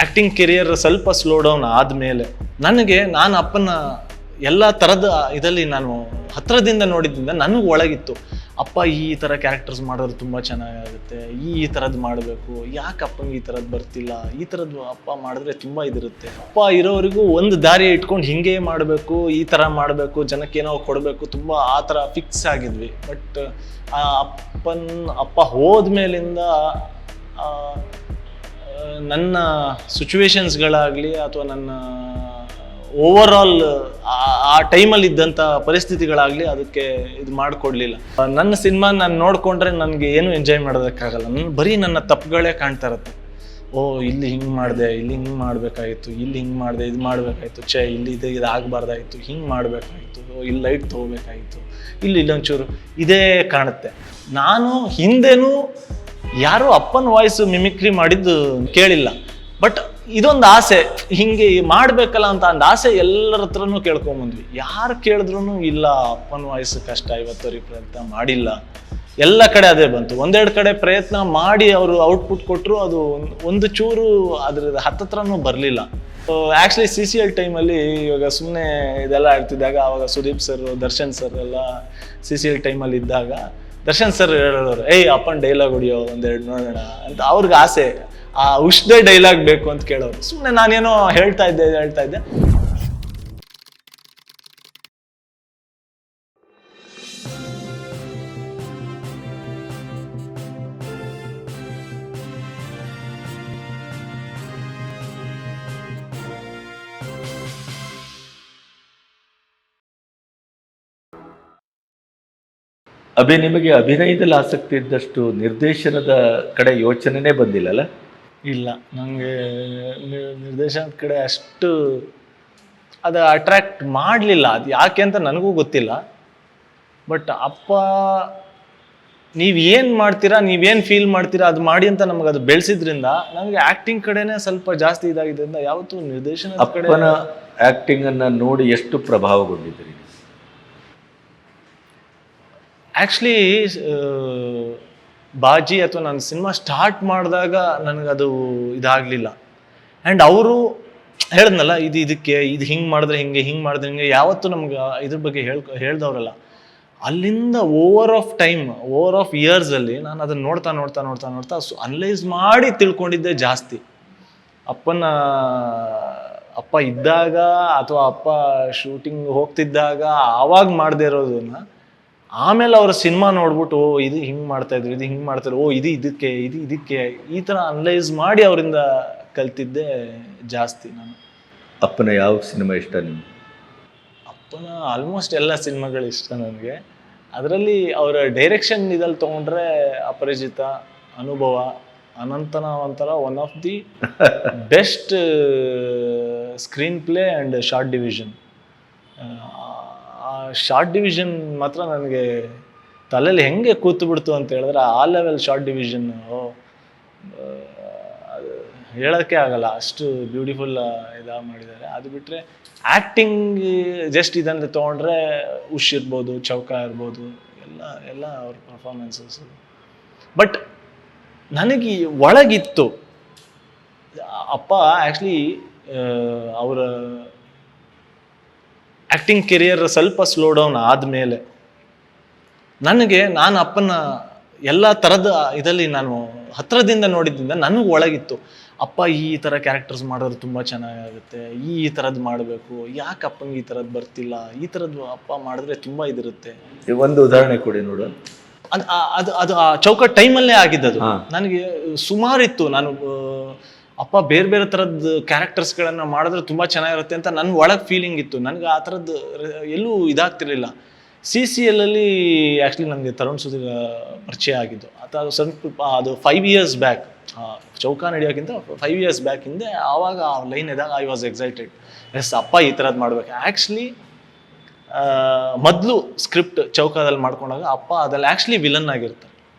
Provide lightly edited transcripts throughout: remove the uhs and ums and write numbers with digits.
Acting career ಸ್ವಲ್ಪ slow down ಆದಮೇಲೆ ನಾನು ಅಪ್ಪನ ಎಲ್ಲ ಥರದ ಇದರಲ್ಲಿ ನಾನು ಹತ್ತಿರದಿಂದ ನೋಡಿದ್ದಿಂದ ನನಗೆ ಒಳಗಿತ್ತು, ಅಪ್ಪ ಈ ಥರ ಕ್ಯಾರೆಕ್ಟರ್ಸ್ ಮಾಡೋದು ತುಂಬ ಚೆನ್ನಾಗಾಗುತ್ತೆ, ಈ ಥರದ್ದು ಮಾಡಬೇಕು, ಯಾಕೆ ಅಪ್ಪನಿಗೆ ಈ ಥರದ್ದು ಬರ್ತಿಲ್ಲ, ಈ ಥರದ್ದು ಅಪ್ಪ ಮಾಡಿದ್ರೆ ತುಂಬ ಇದಿರುತ್ತೆ, ಅಪ್ಪ ಇರೋವರೆಗೂ ಒಂದು ದಾರಿ ಇಟ್ಕೊಂಡು ಹಿಂಗೆ ಮಾಡಬೇಕು, ಈ ಥರ ಮಾಡಬೇಕು, ಜನಕ್ಕೇನೋ ಕೊಡಬೇಕು, ತುಂಬ ಆ ಥರ ಫಿಕ್ಸ್ ಆಗಿದ್ವಿ. ಬಟ್ ಅಪ್ಪ ಹೋದ್ಮೇಲಿಂದ ನನ್ನ ಸಿಚುವೇಶನ್ಸ್ಗಳಾಗಲಿ ಅಥವಾ ನನ್ನ ಓವರ್ ಆಲ್ ಆ ಟೈಮಲ್ಲಿ ಇದ್ದಂಥ ಪರಿಸ್ಥಿತಿಗಳಾಗಲಿ ಅದಕ್ಕೆ ಇದು ಮಾಡಿಕೊಡ್ಲಿಲ್ಲ. ನನ್ನ ಸಿನಿಮಾ ನಾನು ನೋಡಿಕೊಂಡ್ರೆ ನನಗೆ ಏನು ಎಂಜಾಯ್ ಮಾಡೋದಕ್ಕಾಗಲ್ಲ. ಬರೀ ನನ್ನ ತಪ್ಪುಗಳೇ ಕಾಣ್ತಾ ಇರುತ್ತೆ. ಇಲ್ಲಿ ಹಿಂಗೆ ಮಾಡಿದೆ, ಇಲ್ಲಿ ಹಿಂಗೆ ಮಾಡಬೇಕಾಗಿತ್ತು, ಇಲ್ಲಿ ಹಿಂಗೆ ಮಾಡಿದೆ, ಇದು ಮಾಡಬೇಕಾಯ್ತು, ಇಲ್ಲಿ ಇದು ಆಗಬಾರ್ದಾಯಿತು, ಹಿಂಗೆ ಮಾಡಬೇಕಾಗಿತ್ತು, ಇಲ್ಲಿ ಲೈಟ್ ತೊಗೋಬೇಕಾಗಿತ್ತು, ಇಲ್ಲೊಂಚೂರು ಇದೇ ಕಾಣುತ್ತೆ. ನಾನು ಹಿಂದೆನೂ ಯಾರೂ ಅಪ್ಪನ ವಾಯ್ಸ್ ಮಿಮಿಕ್ರಿ ಮಾಡಿದ್ದು ಕೇಳಿಲ್ಲ. ಬಟ್ ಇದೊಂದು ಆಸೆ, ಹಿಂಗೆ ಮಾಡಬೇಕಲ್ಲ ಅಂತ ಒಂದು ಆಸೆ ಎಲ್ಲರ ಹತ್ರನೂ ಕೇಳ್ಕೊಂಬಂದ್ವಿ. ಯಾರು ಕೇಳಿದ್ರು ಇಲ್ಲ ಅಪ್ಪನ ವಾಯ್ಸ್ ಕಷ್ಟ, ಇವತ್ತವರೆಗೆ ಪ್ರಯತ್ನ ಮಾಡಿಲ್ಲ. ಎಲ್ಲ ಕಡೆ ಅದೇ ಬಂತು. ಒಂದೆರಡು ಕಡೆ ಪ್ರಯತ್ನ ಮಾಡಿ ಅವರು ಔಟ್ಪುಟ್ ಕೊಟ್ಟರು, ಅದು ಒಂದು ಚೂರು ಅದ್ರ ಹತ್ತತ್ರನೂ ಬರಲಿಲ್ಲ. ಆ್ಯಕ್ಚುಲಿ CCL ಟೈಮಲ್ಲಿ ಇವಾಗ ಸುಮ್ಮನೆ ಇದೆಲ್ಲ ಆಡ್ತಿದ್ದಾಗ ಆವಾಗ ಸುದೀಪ್ ಸರ್, ದರ್ಶನ್ ಸರ್ ಎಲ್ಲ CCL ಟೈಮಲ್ಲಿ ಇದ್ದಾಗ ದರ್ಶನ್ ಸರ್ ಹೇಳೋರು, ಅಪ್ಪನ ಡೈಲಾಗ್ ಹೊಡಿಯೋ ಒಂದೆರಡು ನೋಡೋಣ ಅಂತ. ಅವ್ರಿಗೆ ಆಸೆ, ಆ ಉಷ್ದೇ ಡೈಲಾಗ್ ಬೇಕು ಅಂತ ಕೇಳೋರು. ಸುಮ್ಮನೆ ನಾನೇನೋ ಹೇಳ್ತಾ ಇದ್ದೆ. ಅಭಿ, ನಿಮಗೆ ಅಭಿನಯದಲ್ಲಿ ಆಸಕ್ತಿ ಇದ್ದಷ್ಟು ನಿರ್ದೇಶನದ ಕಡೆ ಯೋಚನೆನೇ ಬಂದಿಲ್ಲಲ್ಲ? ಇಲ್ಲ, ನನಗೆ ನಿರ್ದೇಶನದ ಕಡೆ ಅಷ್ಟು ಅದು ಅಟ್ರ್ಯಾಕ್ಟ್ ಮಾಡಲಿಲ್ಲ. ಅದು ಯಾಕೆ ಅಂತ ನನಗೂ ಗೊತ್ತಿಲ್ಲ. ಬಟ್ ಅಪ್ಪ ನೀವೇನು ಮಾಡ್ತೀರಾ, ನೀವೇನು ಫೀಲ್ ಮಾಡ್ತೀರಾ ಅದು ಮಾಡಿ ಅಂತ ನಮಗೆ ಅದು ಬೆಳೆಸಿದ್ರಿಂದ ನನಗೆ ಆ್ಯಕ್ಟಿಂಗ್ ಕಡೆನೇ ಸ್ವಲ್ಪ ಜಾಸ್ತಿ ಇದಾಗಿದ್ದರಿಂದ ಯಾವತ್ತೂ ನಿರ್ದೇಶನದ ಕಡೆ. ಅಪ್ಪನ ಆ್ಯಕ್ಟಿಂಗನ್ನು ನೋಡಿ ಎಷ್ಟು ಪ್ರಭಾವಗೊಂಡಿದ್ದೀರಿ? ಆ್ಯಕ್ಚುಲಿ ಬಾಜಿ ಅಥವಾ ನಾನು ಸಿನಿಮಾ ಸ್ಟಾರ್ಟ್ ಮಾಡಿದಾಗ ನನಗದು ಇದಾಗಲಿಲ್ಲ. ಆ್ಯಂಡ್ ಅವರು ಹೇಳಿದ್ನಲ್ಲ, ಇದಕ್ಕೆ ಹಿಂಗೆ ಮಾಡಿದ್ರೆ ಹಿಂಗೆ ಮಾಡಿದ್ರೆ ಹಿಂಗೆ ಯಾವತ್ತೂ ನಮ್ಗೆ ಇದ್ರ ಬಗ್ಗೆ ಹೇಳ್ದವ್ರಲ್ಲ. ಅಲ್ಲಿಂದ ಓವರ್ ಆಫ್ ಇಯರ್ಸಲ್ಲಿ ನಾನು ಅದನ್ನು ನೋಡ್ತಾ ಅನಲೈಸ್ ಮಾಡಿ ತಿಳ್ಕೊಂಡಿದ್ದೆ ಜಾಸ್ತಿ. ಅಪ್ಪ ಇದ್ದಾಗ ಅಥವಾ ಅಪ್ಪ ಶೂಟಿಂಗ್ ಹೋಗ್ತಿದ್ದಾಗ ಆವಾಗ ಮಾಡದೇ ಇರೋದನ್ನ ಆಮೇಲೆ ಅವ್ರ ಸಿನಿಮಾ ನೋಡ್ಬಿಟ್ಟು ಇದು ಹಿಂಗೆ ಮಾಡ್ತಾಯಿದ್ರು, ಇದು ಹಿಂಗೆ ಮಾಡ್ತಾಯಿದ್ರು, ಇದಕ್ಕೆ ಈ ಥರ ಅನಲೈಸ್ ಮಾಡಿ ಅವರಿಂದ ಕಲ್ತಿದ್ದೆ ಜಾಸ್ತಿ. ನಾನು ಅಪ್ಪನ ಯಾವ ಸಿನಿಮಾ ಇಷ್ಟ ನಿಮ್ಗೆ? ಅಪ್ಪನ ಆಲ್ಮೋಸ್ಟ್ ಎಲ್ಲ ಸಿನಿಮಾಗಳು ಇಷ್ಟ ನನಗೆ. ಅದರಲ್ಲಿ ಅವರ ಡೈರೆಕ್ಷನ್ ಇದಲ್ಲಿ ತೊಗೊಂಡ್ರೆ ಅಪರಿಚಿತ, ಅನುಭವ, ಅನಂತನ ಒಂಥರ one of the best screen play and short division. Short division ಮಾತ್ರ ನನಗೆ ತಲೆಯಲ್ಲಿ ಹೆಂಗೆ ಕೂತು ಬಿಡ್ತು ಅಂತ ಹೇಳಿದ್ರೆ, ಆ ಲೆವೆಲ್ ಶಾರ್ಟ್ ಡಿವಿಷನ್ ಅದು ಹೇಳೋಕ್ಕೆ ಆಗಲ್ಲ, ಅಷ್ಟು ಬ್ಯೂಟಿಫುಲ್ ಇದಾಗಿ ಮಾಡಿದ್ದಾರೆ. ಅದು ಬಿಟ್ಟರೆ ಆ್ಯಕ್ಟಿಂಗ್ ಜಸ್ಟ್ ಇದನ್ನು ತೊಗೊಂಡ್ರೆ ಉಶ್ ಇರ್ಬೋದು, ಚೌಕ ಇರ್ಬೋದು, ಎಲ್ಲ ಅವ್ರ ಪರ್ಫಾರ್ಮೆನ್ಸಸ್. ಬಟ್ ನನಗೆ ಒಳಗಿತ್ತು ಅಪ್ಪ ಆ್ಯಕ್ಚುಲಿ ಅವರ ಆ್ಯಕ್ಟಿಂಗ್ ಕೆರಿಯರ್ ಸ್ವಲ್ಪ ಸ್ಲೋ ಡೌನ್ ಆದಮೇಲೆ ನಾನು ಅಪ್ಪನ ಎಲ್ಲ ಥರದ ಇದರಲ್ಲಿ ನಾನು ಹತ್ತಿರದಿಂದ ನೋಡಿದ್ದಿಂದ ನನಗೆ ಒಳಗಿತ್ತು, ಅಪ್ಪ ಈ ಥರ ಕ್ಯಾರೆಕ್ಟರ್ಸ್ ಮಾಡೋದು ತುಂಬ ಚೆನ್ನಾಗಾಗುತ್ತೆ, ಈ ಥರದ್ದು ಮಾಡಬೇಕು, ಯಾಕೆ ಅಪ್ಪನಿಗೆ ಈ ಥರದ್ದು ಬರ್ತಿಲ್ಲ, ಈ ಥರದ್ದು ಅಪ್ಪ ಮಾಡಿದ್ರೆ ತುಂಬ ಇದಿರುತ್ತೆ. ಒಂದು ಉದಾಹರಣೆ ಕೊಡಿ ನೋಡು. ಅದು ಆ ಚೌಕಟ್ ಟೈಮಲ್ಲೇ ಆಗಿದ್ದದು. ನನಗೆ ಸುಮಾರಿತ್ತು, ನಾನು ಅಪ್ಪ ಬೇರೆ ಬೇರೆ ಥರದ್ದು ಕ್ಯಾರೆಕ್ಟರ್ಸ್ಗಳನ್ನು ಮಾಡಿದ್ರೆ ತುಂಬ ಚೆನ್ನಾಗಿರುತ್ತೆ ಅಂತ ನನ್ನ ಒಳಗೆ ಫೀಲಿಂಗ್ ಇತ್ತು. ನನಗೆ ಆ ಥರದ್ದು ಎಲ್ಲೂ ಇದಾಗ್ತಿರ್ಲಿಲ್ಲ. CCL ಆ್ಯಕ್ಚುಲಿ ನನಗೆ ತರುಣ್ ಸುಧೀರ್ ಪರಿಚಯ ಆಗಿದ್ದು. ಅದು ಸ್ವಲ್ಪ ಅದು 5 years ಬ್ಯಾಕ್, ಚೌಕ ನಡೆಯೋಕ್ಕಿಂತ 5 years ಬ್ಯಾಕ್ ಹಿಂದೆ. ಆವಾಗ ಆ ಲೈನ್ ಇದ್ದಾಗ ಐ ವಾಸ್ ಎಕ್ಸೈಟೆಡ್. ಅಪ್ಪ ಈ ಥರದ್ದು ಮಾಡಬೇಕು. ಆ್ಯಕ್ಚುಲಿ ಮೊದಲು ಸ್ಕ್ರಿಪ್ಟ್ ಚೌಕದಲ್ಲಿ ಮಾಡ್ಕೊಂಡಾಗ ಅಪ್ಪ ಅದ್ರಲ್ಲಿ ಆ್ಯಕ್ಚುಲಿ ವಿಲನ್ ಆಗಿರ್ತಾರೆ.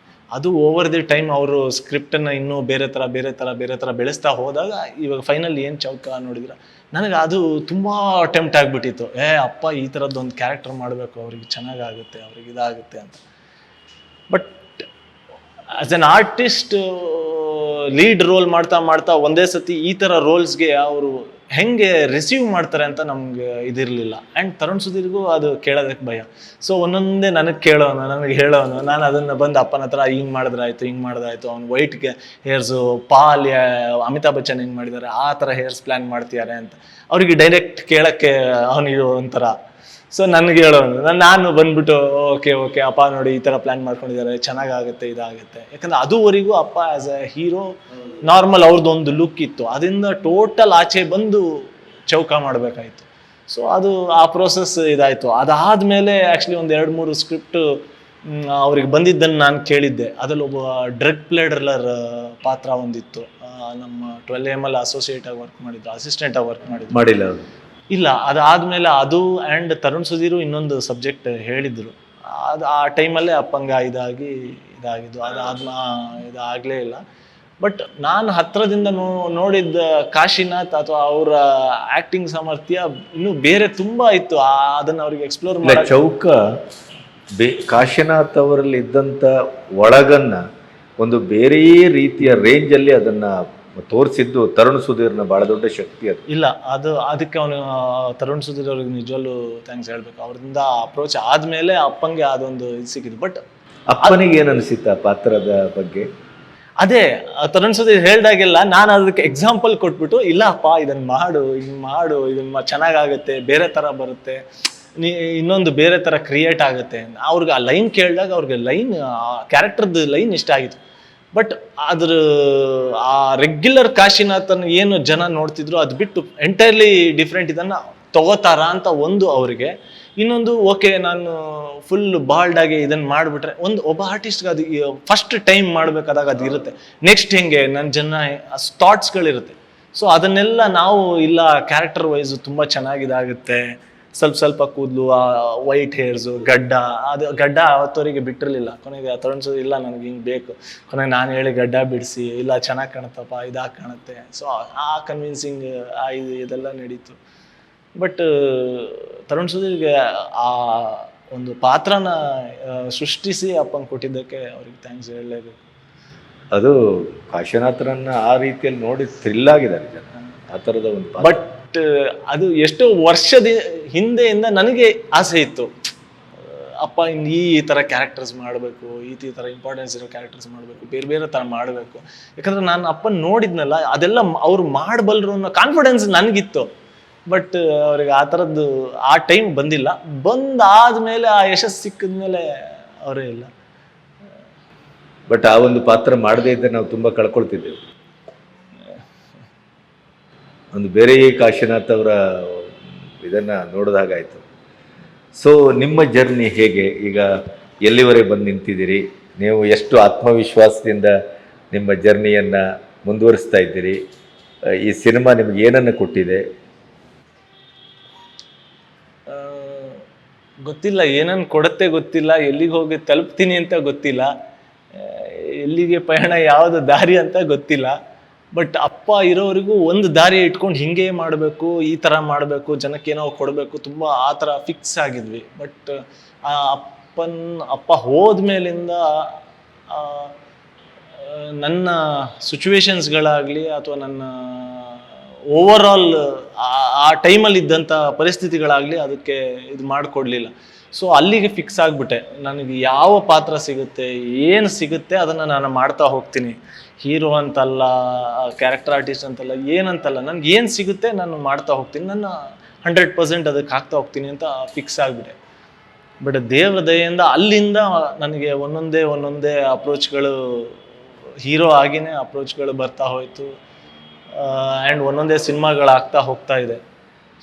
ಅದು ಓವರ್ ದಿ ಟೈಮ್ ಅವರು ಸ್ಕ್ರಿಪ್ಟನ್ನು ಇನ್ನೂ ಬೇರೆ ಥರ ಬೆಳೆಸ್ತಾ ಹೋದಾಗ ಇವಾಗ ಫೈನಲ್ ಏನು ಚೌಕ ನೋಡಿದ್ರೆ ನನಗೆ ಅದು ತುಂಬ ಅಟೆಂಪ್ಟ್ ಆಗಿಬಿಟ್ಟಿತ್ತು. ಅಪ್ಪ ಈ ಥರದ್ದು ಒಂದು ಕ್ಯಾರೆಕ್ಟರ್ ಮಾಡಬೇಕು, ಅವ್ರಿಗೆ ಚೆನ್ನಾಗಾಗುತ್ತೆ, ಅವ್ರಿಗೆ ಇದಾಗುತ್ತೆ ಅಂತ. But as an artist lead role ಮಾಡ್ತಾ ಮಾಡ್ತಾ ಒಂದೇ ಸತಿ ಈ ಥರ ರೋಲ್ಸ್ಗೆ ಅವರು ಹೆಂಗೆ ರಿಸೀವ್ ಮಾಡ್ತಾರೆ ಅಂತ ನಮ್ಗೆ ಇದಿರಲಿಲ್ಲ. ಆ್ಯಂಡ್ ತರುಣ್ ಸುಧೀರ್ಗೂ ಅದು ಕೇಳೋದಕ್ಕೆ ಭಯ. ಸೊ ಒಂದೊಂದೇ ನನಗೆ ನನಗೆ ಹೇಳೋನು, ನಾನು ಅದನ್ನು ಬಂದು ಅಪ್ಪನ ಹತ್ರ ಹಿಂಗೆ ಮಾಡಿದ್ರಾಯ್ತು, ಅವ್ನು ವೈಟ್ಗೆ ಹೇರ್ಸು, ಅಮಿತಾಬ್ ಬಚ್ಚನ್ ಹಿಂಗೆ ಮಾಡಿದ್ದಾರೆ, ಆ ಥರ ಹೇರ್ಸ್ ಪ್ಲ್ಯಾನ್ ಮಾಡ್ತಿದ್ದಾರೆ ಅಂತ ಅವ್ರಿಗೆ ಡೈರೆಕ್ಟ್ ಕೇಳೋಕ್ಕೆ ಅವನಿಗೆ ಒಂಥರ. ಸೊ ನನಗೆ ಹೇಳೋನು, ನಾನು ಬಂದ್ಬಿಟ್ಟು ಓಕೆ ಅಪ್ಪ ನೋಡಿ ಈ ಥರ ಪ್ಲ್ಯಾನ್ ಮಾಡ್ಕೊಂಡಿದ್ದಾರೆ, ಚೆನ್ನಾಗಾಗುತ್ತೆ, ಇದಾಗುತ್ತೆ. ಯಾಕಂದರೆ ಅದುವರೆಗೂ ಅಪ್ಪ ಆ್ಯಸ್ ಎ ಹೀರೋ ನಾರ್ಮಲ್ ಅವ್ರದ್ದೊಂದು ಲುಕ್ ಇತ್ತು, ಅದರಿಂದ ಟೋಟಲ್ ಆಚೆ ಬಂದು ಚೌಕ ಮಾಡಬೇಕಾಯ್ತು. ಸೊ ಅದು ಆ ಪ್ರೋಸೆಸ್ ಇದಾಯಿತು. ಅದಾದಮೇಲೆ ಆ್ಯಕ್ಚುಲಿ ಒಂದು 2-3 ಸ್ಕ್ರಿಪ್ಟ್ ಅವ್ರಿಗೆ ಬಂದಿದ್ದನ್ನು ನಾನು ಕೇಳಿದ್ದೆ. ಅದರಲ್ಲಿ ಒಬ್ಬ ಡ್ರಗ್ ಪ್ಲೇಡರ್ಲರ್ ಪಾತ್ರ ಒಂದಿತ್ತು. ನಮ್ಮ 12 ಅಸೋಸಿಯೇಟಾಗಿ ವರ್ಕ್ ಮಾಡಿದ್ರು, ಅಸಿಸ್ಟೆಂಟಾಗಿ ವರ್ಕ್ ಮಾಡಿಲ್ಲ ಇಲ್ಲ. ಅದಾದಮೇಲೆ ಅದು ಆ್ಯಂಡ್ ತರುಣ್ ಸುಧೀರು ಇನ್ನೊಂದು ಸಬ್ಜೆಕ್ಟ್ ಹೇಳಿದರು. ಅದು ಆ ಟೈಮಲ್ಲೇ ಅಪ್ಪಂಗೆ ಇದಾಗಿದ್ದು. ಇದಾಗಲೇ ಇಲ್ಲ. ಬಟ್ ನಾನು ಹತ್ರದಿಂದ ನೋಡಿದ್ದ ಕಾಶಿನಾಥ್ ಅಥವಾ ಅವರ ಆ್ಯಕ್ಟಿಂಗ್ ಸಾಮರ್ಥ್ಯ ಇನ್ನೂ ಬೇರೆ ತುಂಬ ಇತ್ತು. ಅದನ್ನು ಅವ್ರಿಗೆ ಎಕ್ಸ್ಪ್ಲೋರ್ ಮಾಡಿ ಚೌಕ ಕಾಶಿನಾಥ್ ಅವರಲ್ಲಿ ಇದ್ದಂಥ ಒಳಗನ್ನ ಒಂದು ಬೇರೆ ರೀತಿಯ ರೇಂಜಲ್ಲಿ ಅದನ್ನು ತೋರಿಸಿದ್ದು ತರುಣ್ ಸುಧೀರ್ನ ಭಾಳ ದೊಡ್ಡ ಶಕ್ತಿ ಅದು. ಇಲ್ಲ, ಅದಕ್ಕೆ ಅವನು ತರುಣ್ ಸುಧೀರ್ ಅವ್ರಿಗೆ ನಿಜವಲ್ಲೂ ಥ್ಯಾಂಕ್ಸ್ ಹೇಳ್ಬೇಕು. ಅವ್ರಿಂದ ಅಪ್ರೋಚ್ ಆದಮೇಲೆ ಅಪ್ಪಂಗೆ ಅದೊಂದು ಇದು ಸಿಕ್ಕಿದ್ದು. ಬಟ್ ಅಪ್ಪನಿಗೆ ಏನು ಅನಿಸಿತ್ತು ಆ ಪಾತ್ರದ ಬಗ್ಗೆ? ಅದೇ ತರುಣ್ ಸುಧೀರ್ ಹೇಳ್ದಾಗೆಲ್ಲ ನಾನು ಅದಕ್ಕೆ ಎಕ್ಸಾಂಪಲ್ ಕೊಟ್ಬಿಟ್ಟು, ಇಲ್ಲ ಅಪ್ಪ ಇದನ್ನು ಮಾಡು ಇದನ್ನು ಚೆನ್ನಾಗಾಗುತ್ತೆ, ಬೇರೆ ಥರ ಬರುತ್ತೆ, ಇನ್ನೊಂದು ಬೇರೆ ಥರ ಕ್ರಿಯೇಟ್ ಆಗುತ್ತೆ. ಅವ್ರಿಗೆ ಆ ಲೈನ್ ಕೇಳಿದಾಗ ಅವ್ರಿಗೆ ಕ್ಯಾರೆಕ್ಟರ್ದು ಲೈನ್ ಇಷ್ಟ ಆಗಿತ್ತು. ಬಟ್ ಅದ್ರ ಆ ರೆಗ್ಯುಲರ್ ಕಾಶಿನಾಥನ್ ಏನು ಜನ ನೋಡ್ತಿದ್ರು ಅದು ಬಿಟ್ಟು ಎಂಟೈರ್ಲಿ ಡಿಫ್ರೆಂಟ್ ಇದನ್ನು ತಗೋತಾರ ಅಂತ ಒಂದು ಅವರಿಗೆ. ಇನ್ನೊಂದು ಓಕೆ ನಾನು ಫುಲ್ ಬಾಲ್ಡಾಗಿ ಇದನ್ನು ಮಾಡಿಬಿಟ್ರೆ ಒಬ್ಬ ಆರ್ಟಿಸ್ಟ್ಗೆ ಅದು ಫಸ್ಟ್ ಟೈಮ್ ಮಾಡಬೇಕಾದಾಗ ಅದು ಇರುತ್ತೆ. ನೆಕ್ಸ್ಟ್ ಹೆಂಗೆ ನನ್ನ ಜನ ಥಾಟ್ಸ್ಗಳಿರುತ್ತೆ. ಸೊ ಅದನ್ನೆಲ್ಲ ನಾವು ಇಲ್ಲ ಕ್ಯಾರೆಕ್ಟರ್ ವೈಸು ತುಂಬ ಚೆನ್ನಾಗಿದಾಗುತ್ತೆ. ಸ್ವಲ್ಪ ಕೂದಲು, ವೈಟ್ ಹೇರ್ಸು, ಗಡ್ಡ ಅವತ್ತವರಿಗೆ ಬಿಟ್ಟಿರಲಿಲ್ಲ. ಕೊನೆಗೆ ತರುಣ್ ಸುಧೀರ್ ಇಲ್ಲ ನನಗೆ ಹಿಂಗೆ ಬೇಕು, ಕೊನೆಗೆ ನಾನು ಹೇಳಿ ಗಡ್ಡ ಬಿಡಿಸಿ, ಇಲ್ಲ ಚೆನ್ನಾಗಿ ಕಾಣುತ್ತಪ್ಪ, ಇದಾಗಿ ಕಾಣುತ್ತೆ. ಸೊ ಆ ಕನ್ವಿನ್ಸಿಂಗ್ ಇದೆಲ್ಲ ನಡೀತು. ಬಟ್ ತರುಣ್ ಸುಧೀರ್ಗೆ ಆ ಒಂದು ಪಾತ್ರನ ಸೃಷ್ಟಿಸಿ ಅಪ್ಪಂಗೆ ಕೊಟ್ಟಿದ್ದಕ್ಕೆ ಅವ್ರಿಗೆ ಥ್ಯಾಂಕ್ಸ್ ಹೇಳಲೇಬೇಕು. ಅದು ಕಾಶಿನಾಥರನ್ನ ಆ ರೀತಿಯಲ್ಲಿ ನೋಡಿ ಥ್ರಿಲ್ ಆಗಿದ್ದಾರೆ ಜನ, ಆ ಥರದ ಒಂದು. ಬಟ್ ಅದು ಎಷ್ಟೋ ವರ್ಷದ ಹಿಂದೆಯಿಂದ ನನಗೆ ಆಸೆ ಇತ್ತು, ಅಪ್ಪ ಇನ್ನು ಈ ಥರ ಕ್ಯಾರೆಕ್ಟರ್ಸ್ ಮಾಡಬೇಕು, ಈ ಥರ ಇಂಪಾರ್ಟೆನ್ಸ್ ಇರೋ ಕ್ಯಾರೆಕ್ಟರ್ಸ್ ಮಾಡಬೇಕು, ಬೇರೆ ಥರ ಮಾಡಬೇಕು. ಯಾಕಂದರೆ ನಾನು ಅಪ್ಪನ ನೋಡಿದ್ನಲ್ಲ, ಅದೆಲ್ಲ ಅವ್ರು ಮಾಡಬಲ್ಲರು ಅನ್ನೋ ಕಾನ್ಫಿಡೆನ್ಸ್ ನನಗಿತ್ತು. ಬಟ್ ಅವ್ರಿಗೆ ಆ ಥರದ್ದು ಆ ಟೈಮ್ ಬಂದಿಲ್ಲ. ಬಂದಾದ್ಮೇಲೆ ಆ ಯಶಸ್ಸು ಸಿಕ್ಕಿದ್ಮೇಲೆ ಅವರೇ ಇಲ್ಲ. ಬಟ್ ಆ ಒಂದು ಪಾತ್ರ ಮಾಡದೇ ಇದ್ದರೆ ನಾವು ತುಂಬ ಕಳ್ಕೊಳ್ತಿದ್ದೆವು. ಒಂದು ಬೇರೆ ಕಾಶಿನಾಥ್ ಅವರ ಇದನ್ನು ನೋಡಿದಾಗಾಯಿತು. ಸೊ ನಿಮ್ಮ ಜರ್ನಿ ಹೇಗೆ, ಈಗ ಎಲ್ಲಿವರೆಗೆ ಬಂದು ನಿಂತಿದ್ದೀರಿ, ನೀವು ಎಷ್ಟು ಆತ್ಮವಿಶ್ವಾಸದಿಂದ ನಿಮ್ಮ ಜರ್ನಿಯನ್ನು ಮುಂದುವರಿಸ್ತಾ ಇದ್ದೀರಿ, ಈ ಸಿನಿಮಾ ನಿಮ್ಗೆ ಏನನ್ನು ಕೊಟ್ಟಿದೆ? ಗೊತ್ತಿಲ್ಲ, ಏನನ್ನು ಕೊಡುತ್ತೆ ಗೊತ್ತಿಲ್ಲ, ಎಲ್ಲಿಗೆ ಹೋಗಿ ತಲುಪ್ತೀನಿ ಅಂತ ಗೊತ್ತಿಲ್ಲ, ಎಲ್ಲಿಗೆ ಪಯಣ ಯಾವುದು ದಾರಿ ಅಂತ ಗೊತ್ತಿಲ್ಲ. ಬಟ್ ಅಪ್ಪ ಇರೋವರೆಗೂ ಒಂದು ದಾರಿ ಇಟ್ಕೊಂಡು ಹಿಂಗೆ ಮಾಡಬೇಕು, ಈ ಥರ ಮಾಡಬೇಕು, ಜನಕ್ಕೇನೋ ಕೊಡಬೇಕು, ತುಂಬ ಆ ಥರ ಫಿಕ್ಸ್ ಆಗಿದ್ವಿ. ಬಟ್ ಅಪ್ಪ ಹೋದ್ಮೇಲಿಂದ ನನ್ನ ಸಿಚುವೇಶನ್ಸ್ಗಳಾಗಲಿ ಅಥವಾ ನನ್ನ ಓವರ್ ಆಲ್ ಆ ಟೈಮಲ್ಲಿ ಇದ್ದಂಥ ಪರಿಸ್ಥಿತಿಗಳಾಗಲಿ ಅದಕ್ಕೆ ಇದು ಮಾಡಿಕೊಡ್ಲಿಲ್ಲ. ಸೊ ಅಲ್ಲಿಗೆ ಫಿಕ್ಸ್ ಆಗಿಬಿಟ್ಟೆ, ನನಗೆ ಯಾವ ಪಾತ್ರ ಸಿಗುತ್ತೆ, ಏನು ಸಿಗುತ್ತೆ ಅದನ್ನು ನಾನು ಮಾಡ್ತಾ ಹೋಗ್ತೀನಿ. ಹೀರೋ ಅಂತಲ್ಲ, ಕ್ಯಾರೆಕ್ಟರ್ ಆರ್ಟಿಸ್ಟ್ ಅಂತಲ್ಲ, ಏನಂತಲ್ಲ, ನನಗೆ ಏನು ಸಿಗುತ್ತೆ ನಾನು ಮಾಡ್ತಾ ಹೋಗ್ತೀನಿ, ನನ್ನ 100% ಅದಕ್ಕೆ ಹಾಕ್ತಾ ಹೋಗ್ತೀನಿ ಅಂತ ಫಿಕ್ಸ್ ಆಗಿಬಿಟ್ಟೆ. ಬಟ್ ದೇವ್ರ ದಯೆಯಿಂದ ಅಲ್ಲಿಂದ ನನಗೆ ಒಂದೊಂದೇ ಅಪ್ರೋಚ್ಗಳು, ಹೀರೋ ಆಗಿನೇ ಅಪ್ರೋಚ್ಗಳು ಬರ್ತಾ ಹೋಯಿತು. ಆ್ಯಂಡ್ ಒಂದೊಂದೇ ಸಿನಿಮಾಗಳಾಗ್ತಾ ಹೋಗ್ತಾ ಇದೆ.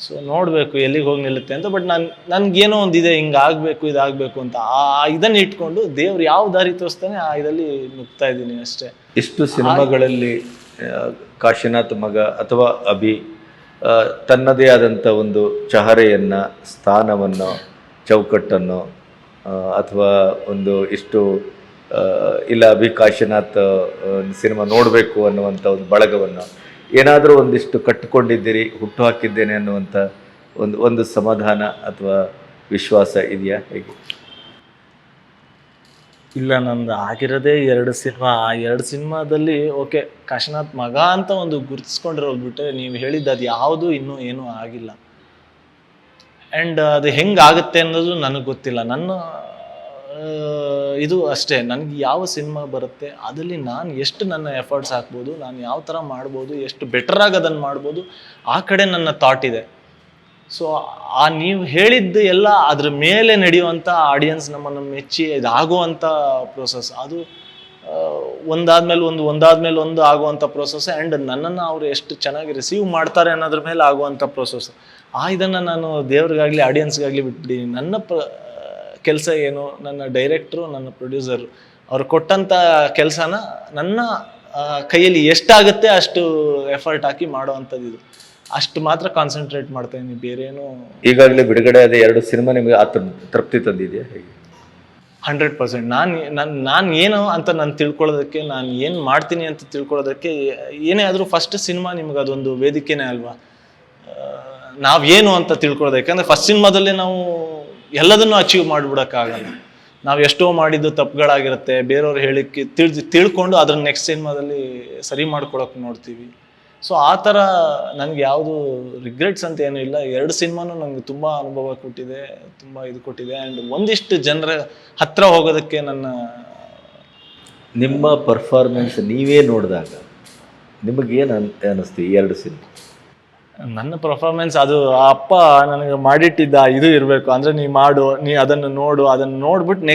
ಸೊ ನೋಡಬೇಕು ಎಲ್ಲಿಗೆ ಹೋಗಿ ನಿಲ್ಲುತ್ತೆ ಅಂತ. ಬಟ್ ನನಗೇನೋ ಒಂದಿದೆ, ಹಿಂಗೆ ಆಗಬೇಕು, ಇದಾಗಬೇಕು ಅಂತ. ಇದನ್ನು ಇಟ್ಕೊಂಡು ದೇವ್ರು ಯಾವ ದಾರಿ ತೋರಿಸ್ತಾನೆ ಆ ಇದರಲ್ಲಿ ನುಗ್ತಾ ಇದ್ದೀನಿ ಅಷ್ಟೇ. ಇಷ್ಟು ಸಿನಿಮಾಗಳಲ್ಲಿ ಕಾಶಿನಾಥ್ ಮಗ ಅಥವಾ ಅಭಿ ತನ್ನದೇ ಆದಂಥ ಒಂದು ಚಹರೆಯನ್ನು, ಸ್ಥಾನವನ್ನು, ಚೌಕಟ್ಟನ್ನು ಅಥವಾ ಒಂದು ಇಷ್ಟು ಇಲ್ಲ ಅಭಿ ಕಾಶಿನಾಥ್ ಸಿನಿಮಾ ನೋಡಬೇಕು ಅನ್ನುವಂಥ ಒಂದು ಬಳಗವನ್ನು ಏನಾದರೂ ಒಂದಿಷ್ಟು ಕಟ್ಟಿಕೊಂಡಿದ್ದೀರಿ, ಹುಟ್ಟು ಹಾಕಿದ್ದೇನೆ ಅನ್ನುವಂಥ ಒಂದು ಸಮಾಧಾನ ಅಥವಾ ವಿಶ್ವಾಸ ಇದೆಯಾ? ಹೇಗೆ? ಇಲ್ಲ, ನಂದು ಆಗಿರೋದೇ 2 ಸಿನಿಮಾ. ಆ 2 ಸಿನಿಮಾದಲ್ಲಿ ಓಕೆ, ಕಾಶಿನಾಥ್ ಮಗ ಅಂತ ಒಂದು ಗುರುತಿಸ್ಕೊಂಡಿರೋದು ಬಿಟ್ಟರೆ ನೀವು ಹೇಳಿದ್ದು ಅದು ಯಾವುದು ಇನ್ನೂ ಏನೂ ಆಗಿಲ್ಲ. ಆ್ಯಂಡ್ ಅದು ಹೆಂಗಾಗುತ್ತೆ ಅನ್ನೋದು ನನಗೆ ಗೊತ್ತಿಲ್ಲ. ನನ್ನ ಇದು ಅಷ್ಟೇ, ನನಗೆ ಯಾವ ಸಿನಿಮಾ ಬರುತ್ತೆ ಅದರಲ್ಲಿ ನಾನು ಎಷ್ಟು ನನ್ನ ಎಫರ್ಟ್ಸ್ ಹಾಕ್ಬೋದು, ನಾನು ಯಾವ ಥರ ಮಾಡ್ಬೋದು, ಎಷ್ಟು ಬೆಟರಾಗಿ ಅದನ್ನು ಮಾಡ್ಬೋದು, ಆ ಕಡೆ ನನ್ನ ಥಾಟ್ ಇದೆ. ಸೊ ಆ ನೀವು ಹೇಳಿದ್ದು ಎಲ್ಲ ಅದ್ರ ಮೇಲೆ ನಡೆಯುವಂಥ ಆಡಿಯನ್ಸ್ ನಮ್ಮನ್ನು ಮೆಚ್ಚಿ ಇದಾಗುವಂಥ ಪ್ರೋಸೆಸ್, ಅದು ಒಂದಾದ್ಮೇಲೆ ಒಂದು ಆಗುವಂಥ ಪ್ರೋಸೆಸ್. ಆ್ಯಂಡ್ ನನ್ನನ್ನು ಅವರು ಎಷ್ಟು ಚೆನ್ನಾಗಿ ರಿಸೀವ್ ಮಾಡ್ತಾರೆ ಅನ್ನೋದ್ರ ಮೇಲೆ ಆಗುವಂಥ ಪ್ರೋಸೆಸ್. ಇದನ್ನು ನಾನು ದೇವ್ರಿಗಾಗಲಿ ಆಡಿಯನ್ಸ್ಗಾಗಲಿ ಬಿಟ್ಬಿಡಿ. ನನ್ನ ಕೆಲಸ ಏನು, ನನ್ನ ಡೈರೆಕ್ಟ್ರು, ನನ್ನ ಪ್ರೊಡ್ಯೂಸರು ಅವ್ರು ಕೊಟ್ಟಂಥ ಕೆಲಸನ ನನ್ನ ಕೈಯಲ್ಲಿ ಎಷ್ಟಾಗುತ್ತೆ ಅಷ್ಟು ಎಫರ್ಟ್ ಹಾಕಿ ಮಾಡೋವಂಥದ್ದು. ಇದು ಅಷ್ಟು ಮಾತ್ರ ಕಾನ್ಸಂಟ್ರೇಟ್ ಮಾಡ್ತಾ ಇದ್ದೀನಿ, ಬೇರೆ ಏನು. ಈಗಾಗಲೇ ಬಿಡುಗಡೆ ಆದ 2 ಸಿನಿಮಾ ನಿಮಗೆ ತೃಪ್ತಿ ತಂದಿದೆಯಾ ಹೇಗೆ? 100%. ನಾನು ಏನು ಅಂತ ನಾನು ತಿಳ್ಕೊಳ್ಳೋದಕ್ಕೆ, ನಾನು ಏನು ಮಾಡ್ತೀನಿ ಅಂತ ತಿಳ್ಕೊಳ್ಳೋದಕ್ಕೆ ಏನೇ ಆದರೂ ಫಸ್ಟ್ ಸಿನಿಮಾ ನಿಮ್ಗೆ ಅದೊಂದು ವೇದಿಕೆನೇ ಅಲ್ವಾ. ನಾವೇನು ಅಂತ ತಿಳ್ಕೊಳ್ಳೋದು, ಯಾಕಂದರೆ ಫಸ್ಟ್ ಸಿನಿಮಾದಲ್ಲೇ ನಾವು ಎಲ್ಲದನ್ನೂ ಅಚೀವ್ ಮಾಡಿಬಿಡೋಕ್ಕಾಗಲ್ಲ. ನಾವು ಎಷ್ಟೋ ಮಾಡಿದ್ದು ತಪ್ಪುಗಳಾಗಿರುತ್ತೆ, ಬೇರೆಯವ್ರು ಹೇಳಿಕ್ಕೆ ತಿಳ್ಕೊಂಡು ಅದನ್ನ ನೆಕ್ಸ್ಟ್ ಸಿನಿಮಾದಲ್ಲಿ ಸರಿ ಮಾಡ್ಕೊಳಕ್ಕೆ ನೋಡ್ತೀವಿ. ಸೊ ಆ ಥರ ನನಗೆ ಯಾವುದು ರಿಗ್ರೆಟ್ಸ್ ಅಂತ ಏನೂ ಇಲ್ಲ. 2 ಸಿನಿಮಾನು ನನಗೆ ತುಂಬ ಅನುಭವ ಕೊಟ್ಟಿದೆ, ತುಂಬ ಇದು ಕೊಟ್ಟಿದೆ. ಆ್ಯಂಡ್ ಒಂದಿಷ್ಟು ಜನರ ಹತ್ರ ಹೋಗೋದಕ್ಕೆ ನಿಮ್ಮ ಪರ್ಫಾರ್ಮೆನ್ಸ್ ನೀವೇ ನೋಡಿದಾಗ ನಿಮಗೇನು ಅನ್ನಿಸ್ತು ಈ 2 ಸಿನಿಮಾ? ನನ್ನ ಪರ್ಫಾರ್ಮೆನ್ಸ್ ಅದು ಆ ಅಪ್ಪ ನನಗೆ ಮಾಡಿಟ್ಟಿದ್ದ ಇದು ಇರಬೇಕು. ಅಂದರೆ ನೀ ಮಾಡು, ನೀ ಅದನ್ನು ನೋಡು, ಅದನ್ನು ನೋಡ್ಬಿಟ್ಟು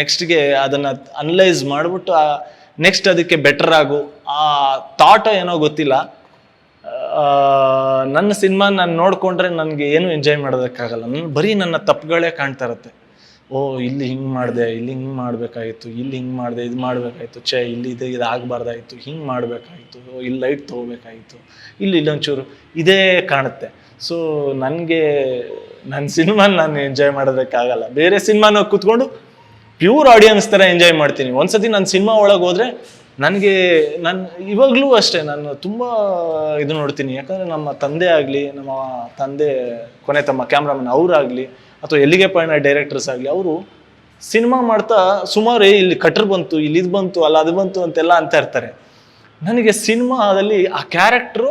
ನೆಕ್ಸ್ಟ್ಗೆ ಅದನ್ನು ಅನಲೈಸ್ ಮಾಡಿಬಿಟ್ಟು ನೆಕ್ಸ್ಟ್ ಅದಕ್ಕೆ ಬೆಟರ್ ಆಗು, ಆ ಥಾಟ್ ಏನೋ ಗೊತ್ತಿಲ್ಲ. ನನ್ನ ಸಿನಿಮಾ ನಾನು ನೋಡಿಕೊಂಡ್ರೆ ನನಗೆ ಏನೂ ಎಂಜಾಯ್ ಮಾಡೋದಕ್ಕಾಗಲ್ಲ. ಬರೀ ನನ್ನ ತಪ್ಪುಗಳೇ ಕಾಣ್ತಾ ಇರುತ್ತೆ. ಓ, ಇಲ್ಲಿ ಹಿಂಗೆ ಮಾಡಿದೆ, ಇಲ್ಲಿ ಹಿಂಗೆ ಮಾಡಬೇಕಾಗಿತ್ತು, ಇಲ್ಲಿ ಹಿಂಗೆ ಮಾಡಿದೆ, ಇದು ಮಾಡಬೇಕಾಗಿತ್ತು, ಇಲ್ಲಿ ಇದು ಆಗಬಾರ್ದಾಯಿತು, ಹಿಂಗೆ ಮಾಡಬೇಕಾಗಿತ್ತು, ಇಲ್ಲಿ ಲೈಟ್ ತೊಗೋಬೇಕಾಗಿತ್ತು, ಇಲ್ಲೊಂಚೂರು ಇದೇ ಕಾಣುತ್ತೆ. ಸೊ ನನಗೆ ನನ್ನ ಸಿನಿಮಾನ ನಾನು ಎಂಜಾಯ್ ಮಾಡೋದಕ್ಕಾಗಲ್ಲ. ಬೇರೆ ಸಿನಿಮಾನ ಕೂತ್ಕೊಂಡು ಪ್ಯೂರ್ ಆಡಿಯನ್ಸ್ ಥರ ಎಂಜಾಯ್ ಮಾಡ್ತೀನಿ. ಒಂದ್ಸತಿ ನನ್ನ ಸಿನಿಮಾ ಒಳಗೆ ಹೋದರೆ ನನಗೆ ಇವಾಗಲೂ ಅಷ್ಟೇ ನಾನು ತುಂಬ ಇದು ನೋಡ್ತೀನಿ. ಯಾಕಂದರೆ ನಮ್ಮ ತಂದೆ ಆಗಲಿ, ನಮ್ಮ ತಂದೆ ಕೊನೆ ತಮ್ಮ ಕ್ಯಾಮ್ರಾಮನ್ ಅವರಾಗಲಿ, ಅಥವಾ ಎಲ್ಲಿಗೆ ಪಯಣ ಡೈರೆಕ್ಟರ್ಸ್ ಆಗಲಿ, ಅವರು ಸಿನಿಮಾ ಮಾಡ್ತಾ ಸುಮಾರು ಇಲ್ಲಿ ಕಟ್ರ್ ಬಂತು, ಇಲ್ಲಿ ಇದು ಬಂತು, ಅಲ್ಲ ಅದು ಬಂತು ಅಂತೆಲ್ಲ ಅಂತ ಇರ್ತಾರೆ. ನನಗೆ ಸಿನಿಮಾದಲ್ಲಿ ಆ ಕ್ಯಾರೆಕ್ಟ್ರು,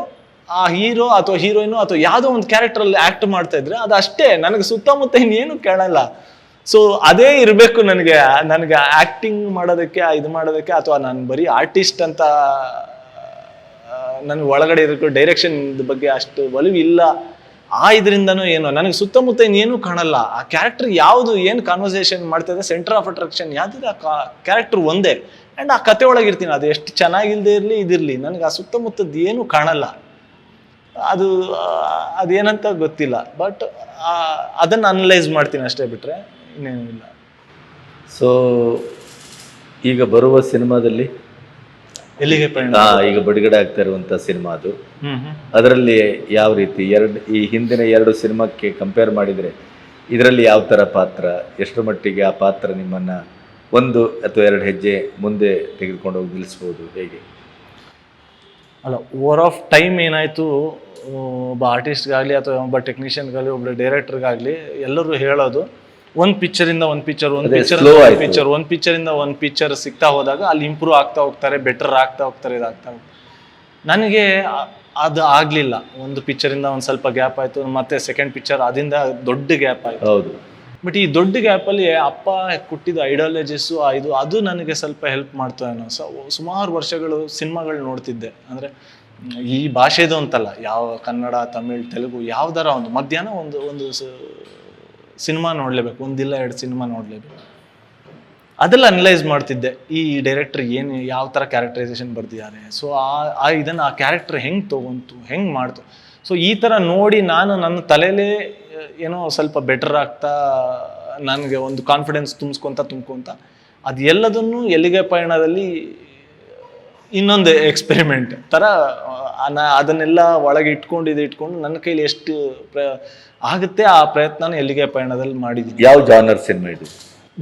ಆ ಹೀರೋ ಅಥವಾ ಹೀರೋಯಿನು ಅಥವಾ ಯಾವುದೋ ಒಂದು ಕ್ಯಾರೆಕ್ಟ್ರಲ್ಲಿ ಆ್ಯಕ್ಟ್ ಮಾಡ್ತಾ ಇದ್ರೆ ಅದು ಅಷ್ಟೇ, ನನಗೆ ಸುತ್ತಮುತ್ತ ಇನ್ನೇನು ಕೇಳಲ್ಲ. ಸೊ ಅದೇ ಇರಬೇಕು ನನಗೆ ಆ್ಯಕ್ಟಿಂಗ್ ಮಾಡೋದಕ್ಕೆ, ಇದು ಮಾಡೋದಕ್ಕೆ, ಅಥವಾ ನಾನು ಬರೀ ಆರ್ಟಿಸ್ಟ್ ಅಂತ ನನಗೆ ಒಳಗಡೆ ಇರಬೇಕು, ಡೈರೆಕ್ಷನ್ ಬಗ್ಗೆ ಅಷ್ಟು ಒಲವು ಇಲ್ಲ. ಇದರಿಂದನೂ ಏನೋ ನನಗೆ ಸುತ್ತಮುತ್ತ ಇನ್ನೇನು ಕಾಣಲ್ಲ. ಆ ಕ್ಯಾರೆಕ್ಟರ್ ಯಾವುದು, ಏನು ಕಾನ್ವರ್ಸೇಷನ್ ಮಾಡ್ತಾಯಿದೆ, ಸೆಂಟರ್ ಆಫ್ ಅಟ್ರಾಕ್ಷನ್ ಯಾವುದಿದೆ, ಆ ಕ್ಯಾರೆಕ್ಟರ್ ಒಂದೇ. ಆ್ಯಂಡ್ ಆ ಕತೆ ಒಳಗಿರ್ತೀನಿ. ಅದು ಎಷ್ಟು ಚೆನ್ನಾಗಿಲ್ಲದೆ ಇರಲಿ, ಇದಿರಲಿ, ನನಗೆ ಆ ಸುತ್ತಮುತ್ತದ್ದು ಏನೂ ಕಾಣಲ್ಲ. ಅದೇನಂತ ಗೊತ್ತಿಲ್ಲ. ಬಟ್ ಅದನ್ನು ಅನಲೈಸ್ ಮಾಡ್ತೀನಿ ಅಷ್ಟೇ, ಬಿಟ್ಟರೆ ಇನ್ನೇನೂ ಇಲ್ಲ. ಸೊ ಈಗ ಬರುವ ಸಿನಿಮಾದಲ್ಲಿ ಎಲ್ಲಿಗೆ ಪಯಣ, ಈಗ ಬಿಡುಗಡೆ ಆಗ್ತಾ ಇರುವಂಥ ಸಿನಿಮಾ ಅದು, ಅದರಲ್ಲಿ ಯಾವ ರೀತಿ ಈ ಹಿಂದಿನ 2 ಸಿನಿಮಾಕ್ಕೆ ಕಂಪೇರ್ ಮಾಡಿದರೆ ಇದರಲ್ಲಿ ಯಾವ ಥರ ಪಾತ್ರ, ಎಷ್ಟರ ಮಟ್ಟಿಗೆ ಆ ಪಾತ್ರ ನಿಮ್ಮನ್ನು 1 ಅಥವಾ 2 ಹೆಜ್ಜೆ ಮುಂದೆ ತೆಗೆದುಕೊಂಡು ಹೋಗಿ ನಿಲ್ಲಿಸ್ಬೋದು, ಹೇಗೆ? ಅಲ್ಲ, ಓವರ್ ಆಫ್ ಟೈಮ್ ಏನಾಯಿತು, ಒಬ್ಬ ಆರ್ಟಿಸ್ಟ್ಗಾಗಲಿ ಅಥವಾ ಒಬ್ಬ ಟೆಕ್ನಿಷಿಯನ್ಗಾಗಲಿ, ಒಬ್ಬ ಡೈರೆಕ್ಟರ್ಗಾಗಲಿ ಎಲ್ಲರೂ ಹೇಳೋದು ಒಂದು ಪಿಕ್ಚರಿಂದ ಒಂದು ಪಿಕ್ಚರ್ ಸಿಗ್ತಾ ಹೋದಾಗ ಅಲ್ಲಿ ಇಂಪ್ರೂವ್ ಆಗ್ತಾ ಹೋಗ್ತಾರೆ, ಬೆಟರ್ ಆಗ್ತಾ ಹೋಗ್ತಾರೆ, ಇದಾಗ್ತಾ ಹೋಗ್ತಾರೆ. ನನಗೆ ಅದು ಆಗಲಿಲ್ಲ. ಒಂದು ಪಿಕ್ಚರಿಂದ ಒಂದು ಸ್ವಲ್ಪ ಗ್ಯಾಪ್ ಆಯಿತು, ಮತ್ತೆ ಸೆಕೆಂಡ್ ಪಿಕ್ಚರ್, ಅದರಿಂದ ದೊಡ್ಡ ಗ್ಯಾಪ್ ಆಯಿತು. ಹೌದು. ಬಟ್ ಈ ದೊಡ್ಡ ಗ್ಯಾಪಲ್ಲಿ ಅಪ್ಪ ಕೊಟ್ಟಿದ್ದ ಐಡಿಯಾಲಜಿಸು ಅದು ನನಗೆ ಸ್ವಲ್ಪ ಹೆಲ್ಪ್ ಮಾಡ್ತಾ ಏನೋ. ಸುಮಾರು ವರ್ಷಗಳು ಸಿನಿಮಾಗಳು ನೋಡ್ತಿದ್ದೆ. ಅಂದರೆ ಈ ಭಾಷೆದು ಅಂತಲ್ಲ, ಯಾವ ಕನ್ನಡ, ತಮಿಳ್, ತೆಲುಗು ಯಾವ್ದಾರ ಒಂದು ಮಧ್ಯಾಹ್ನ ಒಂದು ಸಿನಿಮಾ ನೋಡಲೇಬೇಕು, 1-2 ಸಿನಿಮಾ ನೋಡಲೇಬೇಕು. ಅದೆಲ್ಲ ಅನಲೈಸ್ ಮಾಡ್ತಿದ್ದೆ. ಈ ಡೈರೆಕ್ಟರ್ ಯಾವ ಥರ ಕ್ಯಾರೆಕ್ಟರೈಸೇಷನ್ ಬರ್ದಿದ್ದಾರೆ, ಸೊ ಆ ಕ್ಯಾರೆಕ್ಟರ್ ಹೆಂಗೆ ತೊಗೊಂತು, ಹೆಂಗೆ ಮಾಡ್ತು. ಸೊ ಈ ಥರ ನೋಡಿ ನಾನು ನನ್ನ ತಲೆಯಲ್ಲೇ ಏನೋ ಸ್ವಲ್ಪ ಬೆಟರ್ ಆಗ್ತಾ, ನನಗೆ ಒಂದು ಕಾನ್ಫಿಡೆನ್ಸ್ ತುಂಬ್ಕೊಂತ ಅದು ಎಲ್ಲದನ್ನು ಎಲ್ಲಿಗೆ ಪಯಣದಲ್ಲಿ ಇನ್ನೊಂದು ಎಕ್ಸ್ಪೆರಿಮೆಂಟ್ ಥರ ಅದನ್ನೆಲ್ಲ ಒಳಗೆ ಇಟ್ಕೊಂಡು ನನ್ನ ಕೈಲಿ ಎಷ್ಟು ಆಗುತ್ತೆ ಆ ಪ್ರಯತ್ನ ಎಲ್ಲಿಗೆ ಪಯಣದಲ್ಲಿ ಮಾಡಿದ್ದೀನಿ. ಯಾವ ಜಾನರ್ ಸಿನಿಮಾ ಇದು?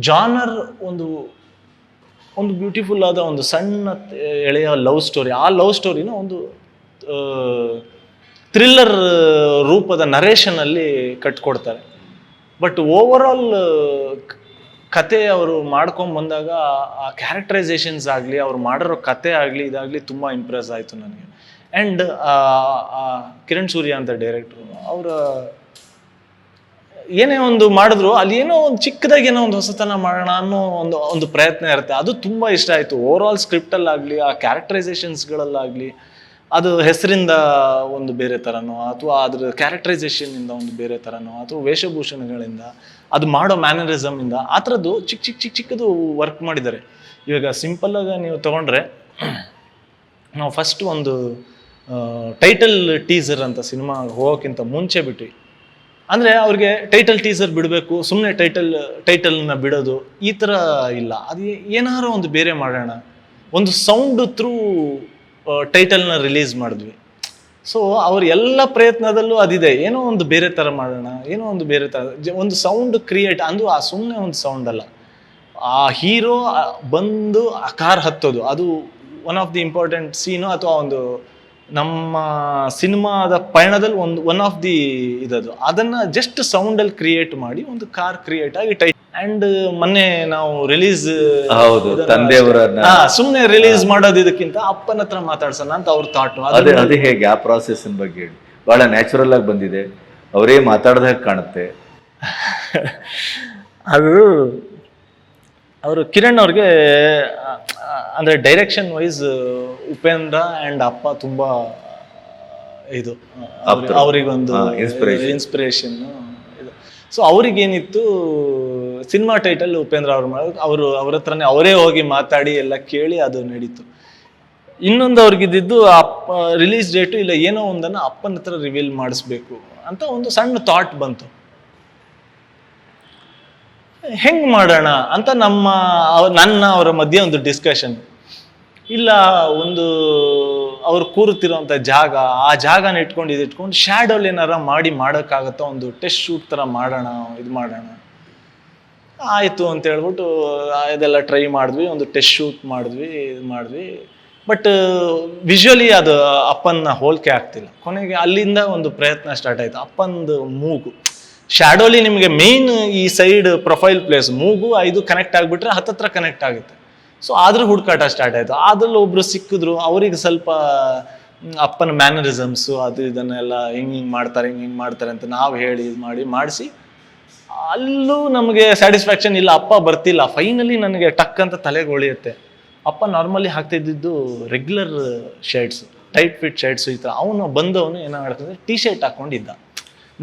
ಜಾನರ್ ಒಂದು ಬ್ಯೂಟಿಫುಲ್ ಆದ ಒಂದು ಸಣ್ಣ ಎಳೆಯ ಲವ್ ಸ್ಟೋರಿ. ಆ ಲವ್ ಸ್ಟೋರಿನ ಒಂದು ಥ್ರಿಲ್ಲರ್ ರೂಪದ ನರೇಷನಲ್ಲಿ ಕಟ್ಕೊಡ್ತಾರೆ. ಬಟ್ ಓವರ್ ಆಲ್ ಕತೆ ಅವರು ಮಾಡ್ಕೊಂಡು ಬಂದಾಗ ಆ ಕ್ಯಾರೆಕ್ಟರೈಸೇಷನ್ಸ್ ಆಗಲಿ ಅವ್ರು ಮಾಡಿರೋ ಕತೆ ಆಗಲಿ ಇದಾಗಲಿ ತುಂಬ ಇಂಪ್ರೆಸ್ ಆಯಿತು ನನಗೆ. ಆ್ಯಂಡ್ ಕಿರಣ್ ಸೂರ್ಯ ಅಂತ ಡೈರೆಕ್ಟ್ರು, ಅವರ ಏನೇ ಒಂದು ಮಾಡಿದ್ರು ಅಲ್ಲಿ ಏನೋ ಒಂದು ಚಿಕ್ಕದಾಗಿ ಏನೋ ಒಂದು ಹೊಸತನ ಮಾಡೋಣ ಅನ್ನೋ ಒಂದು ಪ್ರಯತ್ನ ಇರುತ್ತೆ. ಅದು ತುಂಬ ಇಷ್ಟ ಆಯಿತು. ಓವರ್ ಆಲ್ ಸ್ಕ್ರಿಪ್ಟಲ್ಲಾಗಲಿ ಆ ಕ್ಯಾರೆಕ್ಟರೈಸೇಷನ್ಸ್ಗಳಲ್ಲಾಗಲಿ ಅದು ಹೆಸರಿಂದ ಒಂದು ಬೇರೆ ಥರನೋ ಅಥವಾ ಅದ್ರ ಕ್ಯಾರೆಕ್ಟರೈಸೇಷನ್ನಿಂದ ಒಂದು ಬೇರೆ ಥರನೋ ಅಥವಾ ವೇಷಭೂಷಣಗಳಿಂದ ಅದು ಮಾಡೋ ಮ್ಯಾನರಿಸಮಿಂದ ಆ ಥರದ್ದು ಚಿಕ್ಕದು ವರ್ಕ್ ಮಾಡಿದ್ದಾರೆ. ಇವಾಗ ಸಿಂಪಲ್ಲಾಗಿ ನೀವು ತೊಗೊಂಡ್ರೆ ನಾವು ಫಸ್ಟ್ ಒಂದು ಟೈಟಲ್ ಟೀಸರ್ ಅಂತ ಸಿನಿಮಾ ಹೋಗೋಕ್ಕಿಂತ ಮುಂಚೆ ಬಿಟ್ವಿ. ಅಂದರೆ ಅವ್ರಿಗೆ ಟೈಟಲ್ ಟೀಸರ್ ಬಿಡಬೇಕು, ಸುಮ್ಮನೆ ಟೈಟಲ್ನ ಬಿಡೋದು ಈ ಥರ ಇಲ್ಲ. ಅದು ಏನಾರು ಒಂದು ಬೇರೆ ಮಾಡೋಣ, ಒಂದು ಸೌಂಡ್ ಥ್ರೂ ಟೈಟಲ್ನ ರಿಲೀಸ್ ಮಾಡಿದ್ವಿ. ಸೊ ಅವ್ರ ಎಲ್ಲ ಪ್ರಯತ್ನದಲ್ಲೂ ಅದಿದೆ, ಏನೋ ಒಂದು ಬೇರೆ ಥರ ಮಾಡೋಣ, ಏನೋ ಒಂದು ಬೇರೆ ಥರ ಒಂದು ಸೌಂಡ್ ಕ್ರಿಯೇಟ್ ಅಂದು ಆ ಸುಮ್ಮನೆ ಒಂದು ಸೌಂಡ್ ಅಲ್ಲ. ಆ ಹೀರೋ ಬಂದು ಆ ಕಾರ್ ಹತ್ತೋದು ಅದು ಒನ್ ಆಫ್ ದಿ ಇಂಪಾರ್ಟೆಂಟ್ ಸೀನು ಅಥವಾ ಒಂದು ನಮ್ಮ ಸಿನಿಮಾದ ಪಯಣದಲ್ಲಿ ಒನ್ ಆಫ್ ದಿ ಇದದು. ಅದನ್ನು ಜಸ್ಟ್ ಸೌಂಡಲ್ಲಿ ಕ್ರಿಯೇಟ್ ಮಾಡಿ ಒಂದು ಕಾರ್ ಕ್ರಿಯೇಟ್ ಆಗಿ ಆ್ಯಂಡ್ ಮೊನ್ನೆ ನಾವು ರಿಲೀಸ್ ಸುಮ್ಮನೆ ರಿಲೀಸ್ ಮಾಡೋದು ಇದಕ್ಕಿಂತ ಅಪ್ಪನ ಹತ್ರ ಮಾತಾಡ್ಸೋಣ ಅಂತ ಅವ್ರ ಥಾಟ್. ಅದೇ ಹೇಗೆ ಆ ಪ್ರಾಸೆಸ್ ಬಗ್ಗೆ ಹೇಳಿ. ಬಹಳ ನ್ಯಾಚುರಲ್ ಆಗಿ ಬಂದಿದೆ, ಅವರೇ ಮಾತಾಡ್ದಾಗ ಕಾಣುತ್ತೆ. ಅದು ಅವರು ಕಿರಣ್ ಅವ್ರಿಗೆ ಅಂದರೆ ಡೈರೆಕ್ಷನ್ ವೈಸ್ ಉಪೇಂದ್ರ ಆ್ಯಂಡ್ ಅಪ್ಪ ತುಂಬ ಇದು ಅವರಿಗೊಂದು ಇನ್ಸ್ಪಿರೇಷನ್ ಇದು. ಸೊ ಅವ್ರಿಗೇನಿತ್ತು ಸಿನಿಮಾ ಟೈಟಲ್ ಉಪೇಂದ್ರ ಅವ್ರು ಮಾಡೋದು, ಅವ್ರ ಹತ್ರನೇ ಅವರೇ ಹೋಗಿ ಮಾತಾಡಿ ಎಲ್ಲ ಕೇಳಿ ಅದು ನಡೀತು. ಇನ್ನೊಂದು ಅವ್ರಿಗಿದ್ದು ಅಪ್ಪ ರಿಲೀಸ್ ಡೇಟು ಇಲ್ಲ ಏನೋ ಒಂದನ್ನು ಅಪ್ಪನ ಹತ್ರ ರಿವೀಲ್ ಮಾಡಿಸ್ಬೇಕು ಅಂತ ಒಂದು ಸಣ್ಣ ಥಾಟ್ ಬಂತು. ಹೆಂಗೆ ಮಾಡೋಣ ಅಂತ ನನ್ನ ಅವರ ಮಧ್ಯೆ ಒಂದು ಡಿಸ್ಕಷನ್. ಇಲ್ಲ ಒಂದು ಅವ್ರು ಕೂರುತ್ತಿರೋಂಥ ಜಾಗ, ಆ ಜಾಗನ ಇಟ್ಕೊಂಡು ಶ್ಯಾಡೋಲ್ ಏನಾರ ಮಾಡೋಕ್ಕಾಗತ್ತೋ, ಒಂದು ಟೆಸ್ಟ್ ಶೂಟ್ ಥರ ಮಾಡೋಣ, ಇದು ಮಾಡೋಣ ಆಯಿತು ಅಂತ ಹೇಳ್ಬಿಟ್ಟು ಇದೆಲ್ಲ ಟ್ರೈ ಮಾಡಿದ್ವಿ. ಒಂದು ಟೆಸ್ಟ್ ಶೂಟ್ ಮಾಡಿದ್ವಿ. ಬಟ್ ವಿಜುವಲಿ ಅದು ಅಪ್ಪನ ಹೋಲಿಕೆ ಆಗ್ತಿಲ್ಲ. ಕೊನೆಗೆ ಅಲ್ಲಿಂದ ಒಂದು ಪ್ರಯತ್ನ ಸ್ಟಾರ್ಟ್ ಆಯಿತು. ಅಪ್ಪಂದು ಮೂಗು ಶ್ಯಾಡೋಲಿ ನಿಮಗೆ ಮೇನ್ ಈ ಸೈಡ್ ಪ್ರೊಫೈಲ್ ಪ್ಲೇಸ್ ಮೂಗು ಇದು ಕನೆಕ್ಟ್ ಆಗಿಬಿಟ್ರೆ ಹತ್ತತ್ರ ಕನೆಕ್ಟ್ ಆಗುತ್ತೆ. ಸೊ ಆದ್ರೂ ಹುಡುಕಾಟ ಸ್ಟಾರ್ಟ್ ಆಯಿತು. ಅದ್ರಲ್ಲಿ ಒಬ್ರು ಸಿಕ್ಕಿದ್ರು, ಅವ್ರಿಗೆ ಸ್ವಲ್ಪ ಅಪ್ಪನ ಮ್ಯಾನರಿಸಮ್ಸು ಅದು ಇದನ್ನೆಲ್ಲ ಹಿಂಗೆ ಮಾಡ್ತಾರೆ ಅಂತ ನಾವು ಹೇಳಿ ಮಾಡಿಸಿ ಅಲ್ಲೂ ನಮಗೆ ಸ್ಯಾಟಿಸ್ಫ್ಯಾಕ್ಷನ್ ಇಲ್ಲ. ಅಪ್ಪ ಬರ್ತಿಲ್ಲ. ಫೈನಲಿ ನನಗೆ ಟಕ್ ಅಂತ ತಲೆಗೆ ಹೊಳಿಯುತ್ತೆ. ಅಪ್ಪ ನಾರ್ಮಲಿ ಹಾಕ್ತಿದ್ದು regular shirts, tight fit shirts ಈ ಥರ. ಅವನು ಏನಾಗ್ತದೆ ಟೀ ಶರ್ಟ್ ಹಾಕ್ಕೊಂಡಿದ್ದ.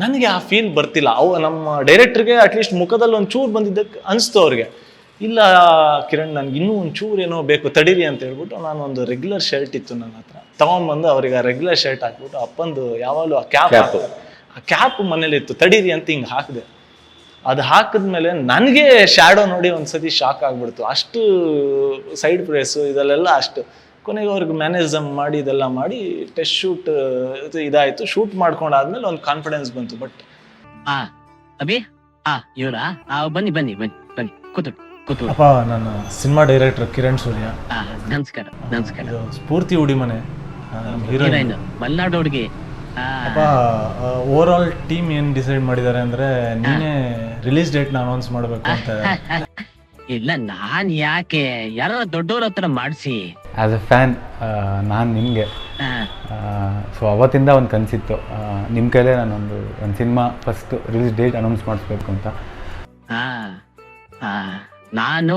ನನಗೆ ಆ ಫೀಲ್ ಬರ್ತಿಲ್ಲ. ನಮ್ಮ ಡೈರೆಕ್ಟ್ರಿಗೆ ಅಟ್ಲೀಸ್ಟ್ ಮುಖದಲ್ಲಿ ಒಂದು ಚೂರು ಬಂದಿದ್ದಕ್ಕೆ ಅನಿಸ್ತು ಅವ್ರಿಗೆ. ಇಲ್ಲ ಕಿರಣ್ ನನಗೆ ಇನ್ನೂ ಒಂದು ಚೂರು ಏನೋ ಬೇಕು ತಡೀರಿ ಅಂತ ಹೇಳ್ಬಿಟ್ಟು ನಾನು ಒಂದು ರೆಗ್ಯುಲರ್ ಶರ್ಟ್ ಇತ್ತು ನನ್ನ ಹತ್ರ, ತೊಗೊಂಬಂದು ಅವ್ರಿಗೆ ಆ ರೆಗ್ಯುಲರ್ ಶರ್ಟ್ ಹಾಕ್ಬಿಟ್ಟು ಅಪ್ಪಂದು ಯಾವಾಗಲೂ ಆ ಕ್ಯಾಪ್ ಮನೇಲಿತ್ತು, ತಡೀರಿ ಅಂತ ಹಿಂಗೆ ಹಾಕಿದೆ. ಅದು ಹಾಕಿದ್ಮೇಲೆ ನನಗೆ ಶ್ಯಾಡೋ ನೋಡಿ ಒಂದ್ಸತಿ ಶಾಕ್ ಆಗ್ಬಿಡ್ತು. ಅಷ್ಟು ಸೈಡ್ ಪ್ರೇಸು ಇದೆಲ್ಲ ಅಷ್ಟು. ಕೊನೆಗೆ ಅವ್ರಿಗೆ ಮ್ಯಾನೇಜಮ್ ಮಾಡಿ ಇದೆಲ್ಲ ಮಾಡಿ ಟೆಸ್ಟ್ ಶೂಟ್ ಇದಾಯಿತು. ಶೂಟ್ ಮಾಡ್ಕೊಂಡಾದ್ಮೇಲೆ ಒಂದು ಕಾನ್ಫಿಡೆನ್ಸ್ ಬಂತು. ಬಟ್ ಅಭಿ ಇವರಾ ಬನ್ನಿ ಕೂತು. ಅಪ್ಪ ನಾನು ಸಿನಿಮಾ ಡೈರೆಕ್ಟರ್ ಕಿರಣ್ ಸೂರ್ಯ. ನಮಸ್ಕಾರ. ಸ್ಫೂರ್ತಿ ಉಡಿಮನೆ ಹೀರೋಯಿನ್ ಮಲ್ನಾಡು ಹುಡುಗಿ. ಅಪ್ಪ ಓವರ್ ಆಲ್ ಟೀಮ್ ಏನು ಡಿಸೈಡ್ ಮಾಡಿದ್ದಾರೆ ಅಂದರೆ ನೀನೇ ರಿಲೀಸ್ ಡೇಟ್ನ ಅನೌನ್ಸ್ ಮಾಡಬೇಕು ಅಂತ. ಇಲ್ಲ ನಾನ್ ಯಾಕೆ, ಯಾರ ದೊಡ್ಡವ್ರ ಹತ್ರ ಮಾಡಿಸಿ. ಆ್ಯಸ್ ಎ ಫ್ಯಾನ್ ನಾನು ನಿಮಗೆ ಸೊ ಅವತ್ತಿಂದ ಒಂದು ಕನಸಿತ್ತು ನಿಮ್ಮ ಕೈಲೇ ನಾನೊಂದು cinema first release date announce ಮಾಡಿಸ್ಬೇಕು ಅಂತ. ನಾನು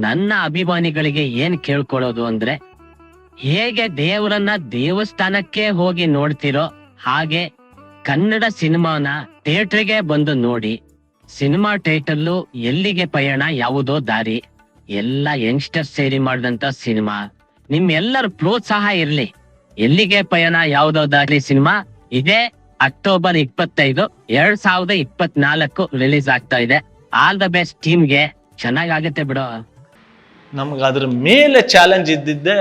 ನನ್ನ ಅಭಿಮಾನಿಗಳಿಗೆ ಏನ್ ಕೇಳ್ಕೊಳ್ಳೋದು ಅಂದ್ರೆ, ಹೇಗೆ ದೇವರನ್ನ ದೇವಸ್ಥಾನಕ್ಕೆ ಹೋಗಿ ನೋಡ್ತಿರೋ ಹಾಗೆ ಕನ್ನಡ ಸಿನಿಮಾನ ಥಿಯೇಟರ್ಗೆ ಬಂದು ನೋಡಿ. ಸಿನಿಮಾ ಟೈಟಲ್ಲು ಎಲ್ಲಿಗೆ ಪಯಣ ಯಾವುದೋ ದಾರಿ, ಎಲ್ಲ ಯಂಗ್ಸ್ಟರ್ಸ್ ಸೇರಿ ಮಾಡಿದಂತ ಸಿನಿಮಾ. ನಿಮ್ಮೆಲ್ಲರ ಪ್ರೋತ್ಸಾಹ ಇರ್ಲಿ. ಎಲ್ಲಿಗೆ ಪಯಣ ಯಾವುದೋ ದಾರಿ ಸಿನಿಮಾ ಇದೇ ಅಕ್ಟೋಬರ್ 25, 2024 ರಿಲೀಸ್ ಆಗ್ತಾ ಇದೆ. ಆಲ್ ದ ಬೆಸ್ಟ್ ಟೀಮ್ಗೆ. ಚೆನ್ನಾಗಾಗತ್ತೆ ಬಿಡೋ. ನಮ್ಗೆ ಅದ್ರ ಮೇಲೆ ಚಾಲೆಂಜ್ ಇದ್ದಿದ್ದೆ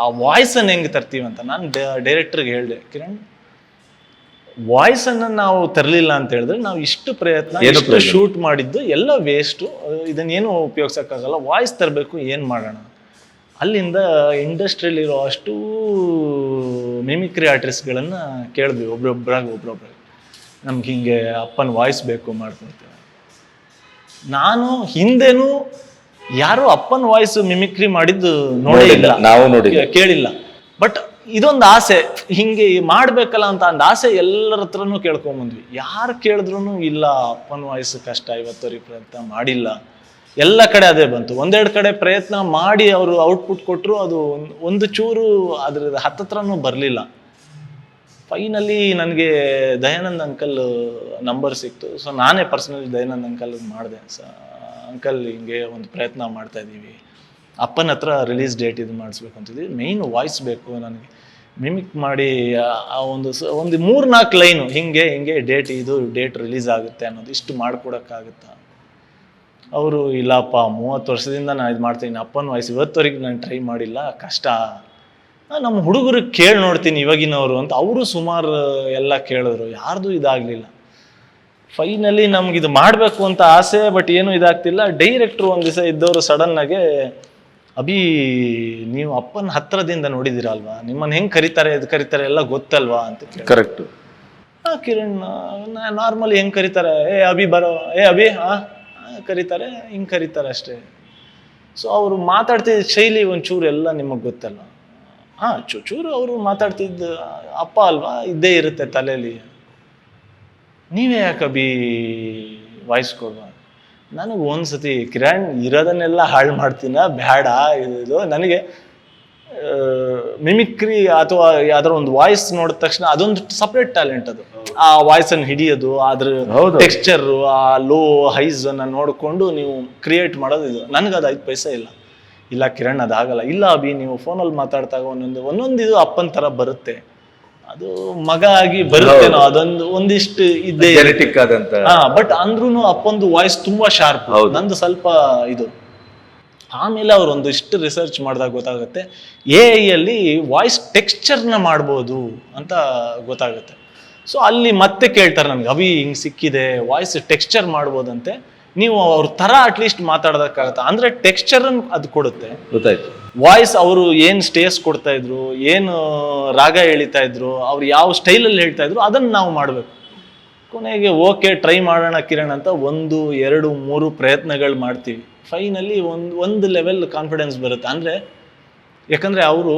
ಆ ವಾಯ್ಸನ್ನು ಹೆಂಗೆ ತರ್ತೀವಂತ. ನಾನು ಡೈರೆಕ್ಟರ್ಗೆ ಹೇಳಿದೆ, ಕಿರಣ್ ವಾಯ್ಸನ್ನು ನಾವು ತರಲಿಲ್ಲ ಅಂತ ಹೇಳಿದ್ರೆ ನಾವು ಇಷ್ಟು ಪ್ರಯತ್ನ ಶೂಟ್ ಮಾಡಿದ್ದು ಎಲ್ಲ ವೇಸ್ಟು, ಇದನ್ನೇನು ಉಪಯೋಗಿಸೋಕ್ಕಾಗಲ್ಲ. ವಾಯ್ಸ್ ತರಬೇಕು, ಏನು ಮಾಡೋಣ. ಅಲ್ಲಿಂದ ಇಂಡಸ್ಟ್ರಿಯಲ್ಲಿರೋ ಅಷ್ಟು ಮಿಮಿಕ್ರಿ ಆರ್ಟಿಸ್ಟ್ಗಳನ್ನು ಕೇಳಿದ್ವಿ, ಒಬ್ರೊಬ್ರಾಗಿ ನಮ್ಗೆ ಹಿಂಗೆ ಅಪ್ಪನ ವಾಯ್ಸ್ ಬೇಕು ಮಾಡ್ಕೊಳ್ತೀವಿ. ನಾನು ಹಿಂದೆನೂ ಯಾರು ಅಪ್ಪನ ವಾಯ್ಸ್ ಮಿಮಿಕ್ರಿ ಮಾಡಿದ್ದು ನೋಡೇ ಇಲ್ಲ, ನಾವು ನೋಡಿಲ್ಲ. ಕೇಳಿಲ್ಲ. ಬಟ್ ಇದೊಂದು ಆಸೆ, ಹಿಂಗೆ ಮಾಡ್ಬೇಕಲ್ಲ ಅಂತ ಒಂದು ಆಸೆ ಎಲ್ಲರ ಹತ್ರನೂ ಕೇಳ್ಕೊಂಬಂದ್ವಿ. ಯಾರು ಕೇಳಿದ್ರು ಇಲ್ಲ ಅಪ್ಪನ ವಾಯ್ಸ್ ಕಷ್ಟ, ಇವತ್ತವರೆಗೆ ಪ್ರಯತ್ನ ಮಾಡಿಲ್ಲ. ಎಲ್ಲ ಕಡೆ ಅದೇ ಬಂತು. ಒಂದೆರಡು ಕಡೆ ಪ್ರಯತ್ನ ಮಾಡಿ ಅವರು ಔಟ್ಪುಟ್ ಕೊಟ್ಟರು, ಅದು ಒಂದು ಚೂರು ಅದ್ರ ಹತ್ತತ್ರನೂ ಬರಲಿಲ್ಲ. ಫೈನಲಿ ನನಗೆ ದಯಾನಂದ್ ಅಂಕಲ್ ನಂಬರ್ ಸಿಕ್ತು. ಸೊ ನಾನೇ ಪರ್ಸನಲಿ ದಯಾನಂದ್ ಅಂಕಲ್ ಮಾಡಿದೆ. ಅಂಕಲ್ ಹಿಂಗೆ ಒಂದು ಪ್ರಯತ್ನ ಮಾಡ್ತಾ ಇದ್ದೀವಿ, ಅಪ್ಪನ ಹತ್ರ ರಿಲೀಸ್ ಡೇಟ್ ಇದು ಮಾಡಿಸ್ಬೇಕು ಅಂತಿದ್ವಿ, ಮೇಯ್ನ್ ವಾಯ್ಸ್ ಬೇಕು ನನಗೆ, ಮಿಮಿಕ್ ಮಾಡಿ ಒಂದು 3-4 ಲೈನು ಹಿಂಗೆ ಹಿಂಗೆ ಡೇಟ್ ರಿಲೀಸ್ ಆಗುತ್ತೆ ಅನ್ನೋದು ಇಷ್ಟು ಮಾಡ್ಕೊಡೋಕ್ಕಾಗುತ್ತಾ? ಅವರು ಇಲ್ಲಪ್ಪ 30 ವರ್ಷದಿಂದ ನಾನು ಇದು ಮಾಡ್ತೀನಿ, ಅಪ್ಪನ ವಾಯ್ಸ್ ಇವತ್ತವರೆಗೆ ನಾನು ಟ್ರೈ ಮಾಡಿಲ್ಲ, ಕಷ್ಟ, ನಮ್ಮ ಹುಡುಗರಿಗೆ ಕೇಳಿ ನೋಡ್ತೀನಿ ಇವಾಗಿನವರು ಅಂತ. ಅವರು ಸುಮಾರು ಎಲ್ಲ ಕೇಳಿದ್ರು, ಯಾರ್ದು ಇದಾಗಲಿಲ್ಲ. ಫೈನಲಿ ನಮ್ಗಿದು ಮಾಡಬೇಕು ಅಂತ ಆಸೆ, ಬಟ್ ಏನೂ ಇದಾಗ್ತಿಲ್ಲ. ಡೈರೆಕ್ಟ್ರು ಒಂದು ದಿವಸ ಇದ್ದವರು ಸಡನ್ನಾಗೆ, ಅಭಿ ನೀವು ಅಪ್ಪನ ಹತ್ರದಿಂದ ನೋಡಿದಿರಲ್ವಾ, ನಿಮ್ಮನ್ನು ಹೆಂಗೆ ಕರೀತಾರೆ ಇದು ಕರೀತಾರೆ ಎಲ್ಲ ಗೊತ್ತಲ್ವಾ ಅಂತ ಕೇಳಿ. ಕರೆಕ್ಟ್. ಕಿರಣ್ ನಾರ್ಮಲಿ ಹೆಂಗೆ ಕರೀತಾರೆ, ಏ ಅಭಿ ಬರೋ, ಏ ಅಭಿ ಕರೀತಾರೆ, ಹಿಂಗೆ ಕರೀತಾರೆ ಅಷ್ಟೇ. ಸೊ ಅವರು ಮಾತಾಡ್ತಿದ್ದ ಶೈಲಿ ಒಂಚೂರು ಎಲ್ಲ ನಿಮಗೆ ಗೊತ್ತಲ್ಲ. ಚೂರು ಅವರು ಮಾತಾಡ್ತಿದ್ದ ಅಪ್ಪ ಅಲ್ವಾ, ಇದ್ದೇ ಇರುತ್ತೆ ತಲೆಯಲ್ಲಿ. ನೀವೇ ಯಾಕೆ ಅಭಿ ವಾಯ್ಸ್ ಕೊಡುವ? ನನಗೆ ಒಂದ್ಸತಿ ಕಿರಣ್ ಇರೋದನ್ನೆಲ್ಲ ಹಾಳು ಮಾಡ್ತೀನ, ಬೇಡ ಇದು ನನಗೆ ಮಿಮಿಕ್ರಿ ಅಥವಾ ಯಾವ್ದಾರ ಒಂದು ವಾಯ್ಸ್ ನೋಡಿದ ತಕ್ಷಣ ಅದೊಂದು ಸಪ್ರೇಟ್ ಟ್ಯಾಲೆಂಟ್. ಅದು ಆ ವಾಯ್ಸನ್ನು ಹಿಡಿಯೋದು, ಅದ್ರ ಟೆಕ್ಸ್ಚರು, ಆ ಲೋ ಹೈಸ್ ಅನ್ನ ನೋಡಿಕೊಂಡು ನೀವು ಕ್ರಿಯೇಟ್ ಮಾಡೋದು. ಇದು ನನಗದು 5 ಪೈಸೆ ಇಲ್ಲ ಕಿರಣ್ ಅದಾಗಲ್ಲ. ಇಲ್ಲ ಅಭಿ ನೀವು ಫೋನಲ್ಲಿ ಮಾತಾಡ್ತಾಗ ಒಂದೊಂದು ಇದು ಅಪ್ಪನ ಥರ ಬರುತ್ತೆ, ಅದು ಮಗ ಆಗಿ ಬರುತ್ತೇನೋ, ಒಂದಿಷ್ಟು ಇದ್ದೇ ಬಟ್ ಅಂದ್ರೂ ಅಪ್ಪಂದು ವಾಯ್ಸ್ ತುಂಬಾ ಶಾರ್ಪ್, ನಂದು ಸ್ವಲ್ಪ ಇದು. ಆಮೇಲೆ ಅವ್ರು ಒಂದಿಷ್ಟು ರಿಸರ್ಚ್ ಮಾಡಿದಾಗ ಗೊತ್ತಾಗುತ್ತೆ, AI ಅಲ್ಲಿ ವಾಯ್ಸ್ ಟೆಕ್ಸ್ಚರ್ನ ಮಾಡ್ಬೋದು ಅಂತ ಗೊತ್ತಾಗುತ್ತೆ. ಸೊ ಅಲ್ಲಿ ಮತ್ತೆ ಕೇಳ್ತಾರೆ ನನಗೆ, ಅಭಿ ಹಿಂಗೆ ಸಿಕ್ಕಿದೆ ವಾಯ್ಸ್ ಟೆಕ್ಸ್ಚರ್ ಮಾಡ್ಬೋದಂತೆ, ನೀವು ಅವ್ರ ಥರ ಅಟ್ಲೀಸ್ಟ್ ಮಾತಾಡೋದಕ್ಕಾಗತ್ತೆ ಅಂದರೆ ಟೆಕ್ಸ್ಚರ್ ಅದು ಕೊಡುತ್ತೆ. ಗೊತ್ತಾಯ್ತು. ವಾಯ್ಸ್ ಅವರು ಏನು ಸ್ಟೇಸ್ ಕೊಡ್ತಾ ಇದ್ರು, ಏನು ರಾಗ ಎಳಿತಾ ಇದ್ರು, ಅವ್ರು ಯಾವ ಸ್ಟೈಲಲ್ಲಿ ಹೇಳ್ತಾ ಇದ್ರು, ಅದನ್ನು ನಾವು ಮಾಡಬೇಕು. ಕೊನೆಗೆ ಓಕೆ ಟ್ರೈ ಮಾಡೋಣ ಕಿರಣ್ ಅಂತ 1, 2, 3 ಪ್ರಯತ್ನಗಳು ಮಾಡ್ತೀವಿ. ಫೈನಲಿ ಒಂದು ಲೆವೆಲ್ ಕಾನ್ಫಿಡೆನ್ಸ್ ಬರುತ್ತೆ. ಅಂದರೆ ಯಾಕಂದರೆ ಅವರು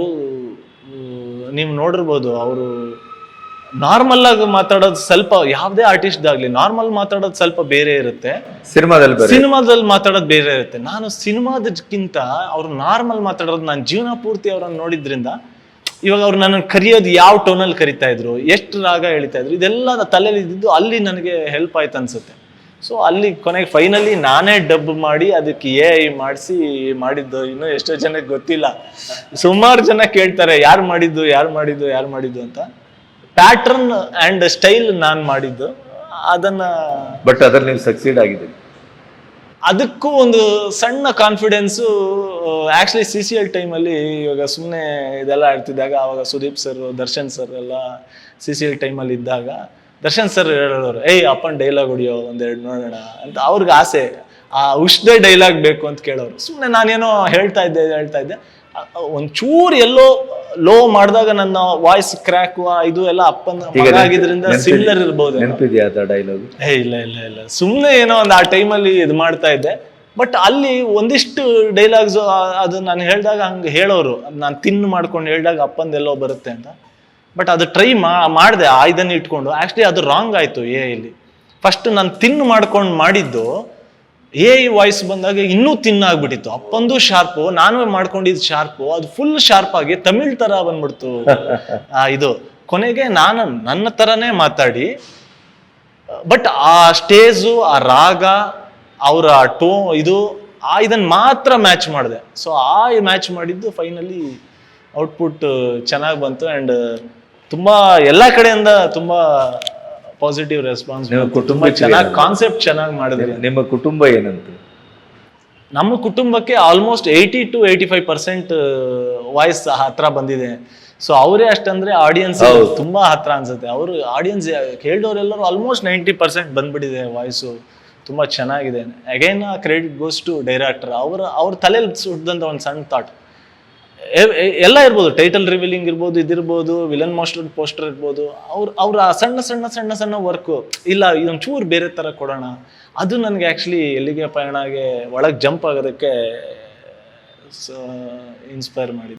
ನೀವು ನೋಡಿರ್ಬೋದು, ಅವರು ನಾರ್ಮಲ್ ಆಗಿ ಮಾತಾಡೋದು ಸ್ವಲ್ಪ, ಯಾವುದೇ ಆರ್ಟಿಸ್ಟ್ದಾಗಲಿ ನಾರ್ಮಲ್ ಮಾತಾಡೋದು ಸ್ವಲ್ಪ ಬೇರೆ ಇರುತ್ತೆ, ಸಿನಿಮಾದಲ್ಲಿ ಮಾತಾಡೋದು ಬೇರೆ ಇರುತ್ತೆ. ನಾನು ಸಿನಿಮಾದಕ್ಕಿಂತ ಅವ್ರು ನಾರ್ಮಲ್ ಮಾತಾಡೋದು ನಾನು ಜೀವನ ಪೂರ್ತಿ ಅವ್ರನ್ನ ನೋಡಿದ್ರಿಂದ, ಇವಾಗ ಅವ್ರು ನನ್ನ ಕರೆಯೋದು ಯಾವ ಟೋನಲ್ಲಿ ಕರಿತಾ ಇದ್ರು, ಎಷ್ಟು ರಾಗ ಎಳಿತಾ ಇದ್ರು, ಇದೆಲ್ಲ ತಲೆಯಲ್ಲಿ ಇದ್ದಿದ್ದು ಅಲ್ಲಿ ನನಗೆ ಹೆಲ್ಪ್ ಆಯ್ತು ಅನ್ಸುತ್ತೆ. ಸೊ ಅಲ್ಲಿ ಕೊನೆಗೆ ಫೈನಲಿ ನಾನೇ ಡಬ್ ಮಾಡಿ ಅದಕ್ಕೆ AI ಮಾಡಿದ್ದು. ಇನ್ನೂ ಎಷ್ಟೋ ಜನಕ್ಕೆ ಗೊತ್ತಿಲ್ಲ, ಸುಮಾರು ಜನ ಕೇಳ್ತಾರೆ ಯಾರು ಮಾಡಿದ್ದು ಅಂತ. ಪ್ಯಾಟರ್ನ್ ಅಂಡ್ ಸ್ಟೈಲ್ ನಾನು ಮಾಡಿದ್ದು, ಅದನ್ನ ಬಟ್ ಅದ್ರಲ್ಲಿ ನೀವು ಸಕ್ಸೀಡ್ ಆಗಿದ್ದೀರಿ. ಅದಕ್ಕೂ ಒಂದು ಸಣ್ಣ ಕಾನ್ಫಿಡೆನ್ಸು. ಆ್ಯಕ್ಚುಲಿ CCL ಟೈಮಲ್ಲಿ ಇವಾಗ ಸುಮ್ಮನೆ ಇದೆಲ್ಲ ಆಡ್ತಿದ್ದಾಗ, ಅವಾಗ ಸುದೀಪ್ ಸರ್, ದರ್ಶನ್ ಸರ್ ಎಲ್ಲ CCL ಟೈಮಲ್ಲಿ ಇದ್ದಾಗ ದರ್ಶನ್ ಸರ್ ಹೇಳೋರು, ಅಪ್ಪನ ಡೈಲಾಗ್ ಹೊಡಿಯೋ 1-2 ನೋಡೋಣ ಅಂತ. ಅವ್ರಿಗೆ ಆಸೆ, ಆ ಉಷ್ದೇ ಡೈಲಾಗ್ ಬೇಕು ಅಂತ ಕೇಳೋರು. ಸುಮ್ಮನೆ ನಾನೇನೋ ಹೇಳ್ತಾ ಇದ್ದೆ ಒಂಚೂರು ಎಲ್ಲೋ ಲೋ ಮಾಡಿದಾಗ ನನ್ನ ವಾಯ್ಸ್ ಕ್ರ್ಯಾಕ್ ಇದು ಎಲ್ಲ ಅಪ್ಪನ ಆಗಿದ್ರಿಂದ ಸಿಮಿಲರ್ ಇರ್ಬೋದು. ಡೈಲಾಗ್ ಇಲ್ಲ ಸುಮ್ಮನೆ ಏನೋ ಒಂದು ಆ ಟೈಮಲ್ಲಿ ಇದು ಮಾಡ್ತಾ ಇದ್ದೆ. ಬಟ್ ಅಲ್ಲಿ ಒಂದಿಷ್ಟು ಡೈಲಾಗ್ಸ್ ಅದು ನಾನು ಹೇಳಿದಾಗ ಹಂಗೆ ಹೇಳೋರು, ನಾನು ತಿನ್ನು ಮಾಡ್ಕೊಂಡು ಹೇಳಿದಾಗ ಅಪ್ಪಂದೆಲ್ಲೋ ಬರುತ್ತೆ ಅಂತ. ಬಟ್ ಅದು ಟ್ರೈ ಮಾಡಿದೆ ಇದನ್ನು ಇಟ್ಕೊಂಡು. ಆ್ಯಕ್ಚುಲಿ ಅದು ರಾಂಗ್ ಆಯಿತು. AI ಫಸ್ಟ್ ನಾನು ತಿನ್ನು ಮಾಡ್ಕೊಂಡು ಮಾಡಿದ್ದು, AI ವಾಯ್ಸ್ ಬಂದಾಗ ಇನ್ನೂ ತಿನ್ನಾಗ್ಬಿಟ್ಟಿತ್ತು. ಅಪ್ಪಂದು ಶಾರ್ಪು, ನಾನು ಮಾಡ್ಕೊಂಡಿದ್ದು ಶಾರ್ಪು, ಅದು ಫುಲ್ ಶಾರ್ಪ್ ಆಗಿ ತಮಿಳ್ ಥರ ಬಂದ್ಬಿಡ್ತು ಇದು. ಕೊನೆಗೆ ನಾನು ನನ್ನ ಥರನೇ ಮಾತಾಡಿ, ಬಟ್ ಆ ಸ್ಟೇಜು, ಆ ರಾಗ, ಅವರ ಟೋ ಇದನ್ನು ಮಾತ್ರ ಮ್ಯಾಚ್ ಮಾಡಿದೆ. ಸೊ ಮ್ಯಾಚ್ ಮಾಡಿದ್ದು ಫೈನಲಿ ಔಟ್ಪುಟ್ ಚೆನ್ನಾಗಿ ಬಂತು. ಆ್ಯಂಡ್ ತುಂಬ ಎಲ್ಲ ಕಡೆಯಿಂದ ತುಂಬ ಪಾಸಿಟಿವ್ ರೆಸ್ಪಾನ್ಸ್, ತುಂಬ ಚೆನ್ನಾಗಿ ಕಾನ್ಸೆಪ್ಟ್ ಚೆನ್ನಾಗಿ ಮಾಡಿದ್ರಿ. ನಿಮ್ಮ ಕುಟುಂಬ ಏನಂತ? ನಮ್ಮ ಕುಟುಂಬಕ್ಕೆ ಆಲ್ಮೋಸ್ಟ್ 80 to 85% ವಾಯ್ಸ್ ಹತ್ರ ಬಂದಿದೆ. ಸೊ ಅವರೇ ಅಷ್ಟಂದ್ರೆ ಆಡಿಯನ್ಸ್ ತುಂಬಾ ಹತ್ರ ಅನ್ಸುತ್ತೆ. ಅವರು ಆಡಿಯನ್ಸ್ ಕೇಳಿದವರೆಲ್ಲರೂ ಆಲ್ಮೋಸ್ಟ್ 90% ಬಂದ್ಬಿಟ್ಟಿದೆ ವಾಯ್ಸು. ತುಂಬ ಚೆನ್ನಾಗಿದೆ. Again credit goes to director. ಅವ್ರ ತಲೆಯಲ್ಲಿ ಸುಟ್ಟಿದಂಥ ಒಂದು ಸಣ್ಣ ಥಾಟ್, ಎಲ್ಲ ಇರ್ಬೋದು, ಟೈಟಲ್ ರಿವೀಲಿಂಗ್ ಇರ್ಬೋದು, ಇದಿರ್ಬೋದು, ವಿಲನ್ ಪೋಸ್ಟರ್ ಇರ್ಬೋದು, ಅವ್ರ ಆ ಸಣ್ಣ ಸಣ್ಣ ಸಣ್ಣ ಸಣ್ಣ ವರ್ಕು, ಇಲ್ಲ ಇದೊಂದು ಚೂರು ಬೇರೆ ಥರ ಕೊಡೋಣ, ಅದು ನನಗೆ ಆ್ಯಕ್ಚುಲಿ ಎಲ್ಲಿಗೆ ಪಯಣಗೆ ಒಳಗೆ ಜಂಪ್ ಆಗೋದಕ್ಕೆ ಇನ್ಸ್ಪೈರ್ ಮಾಡಿದೆ.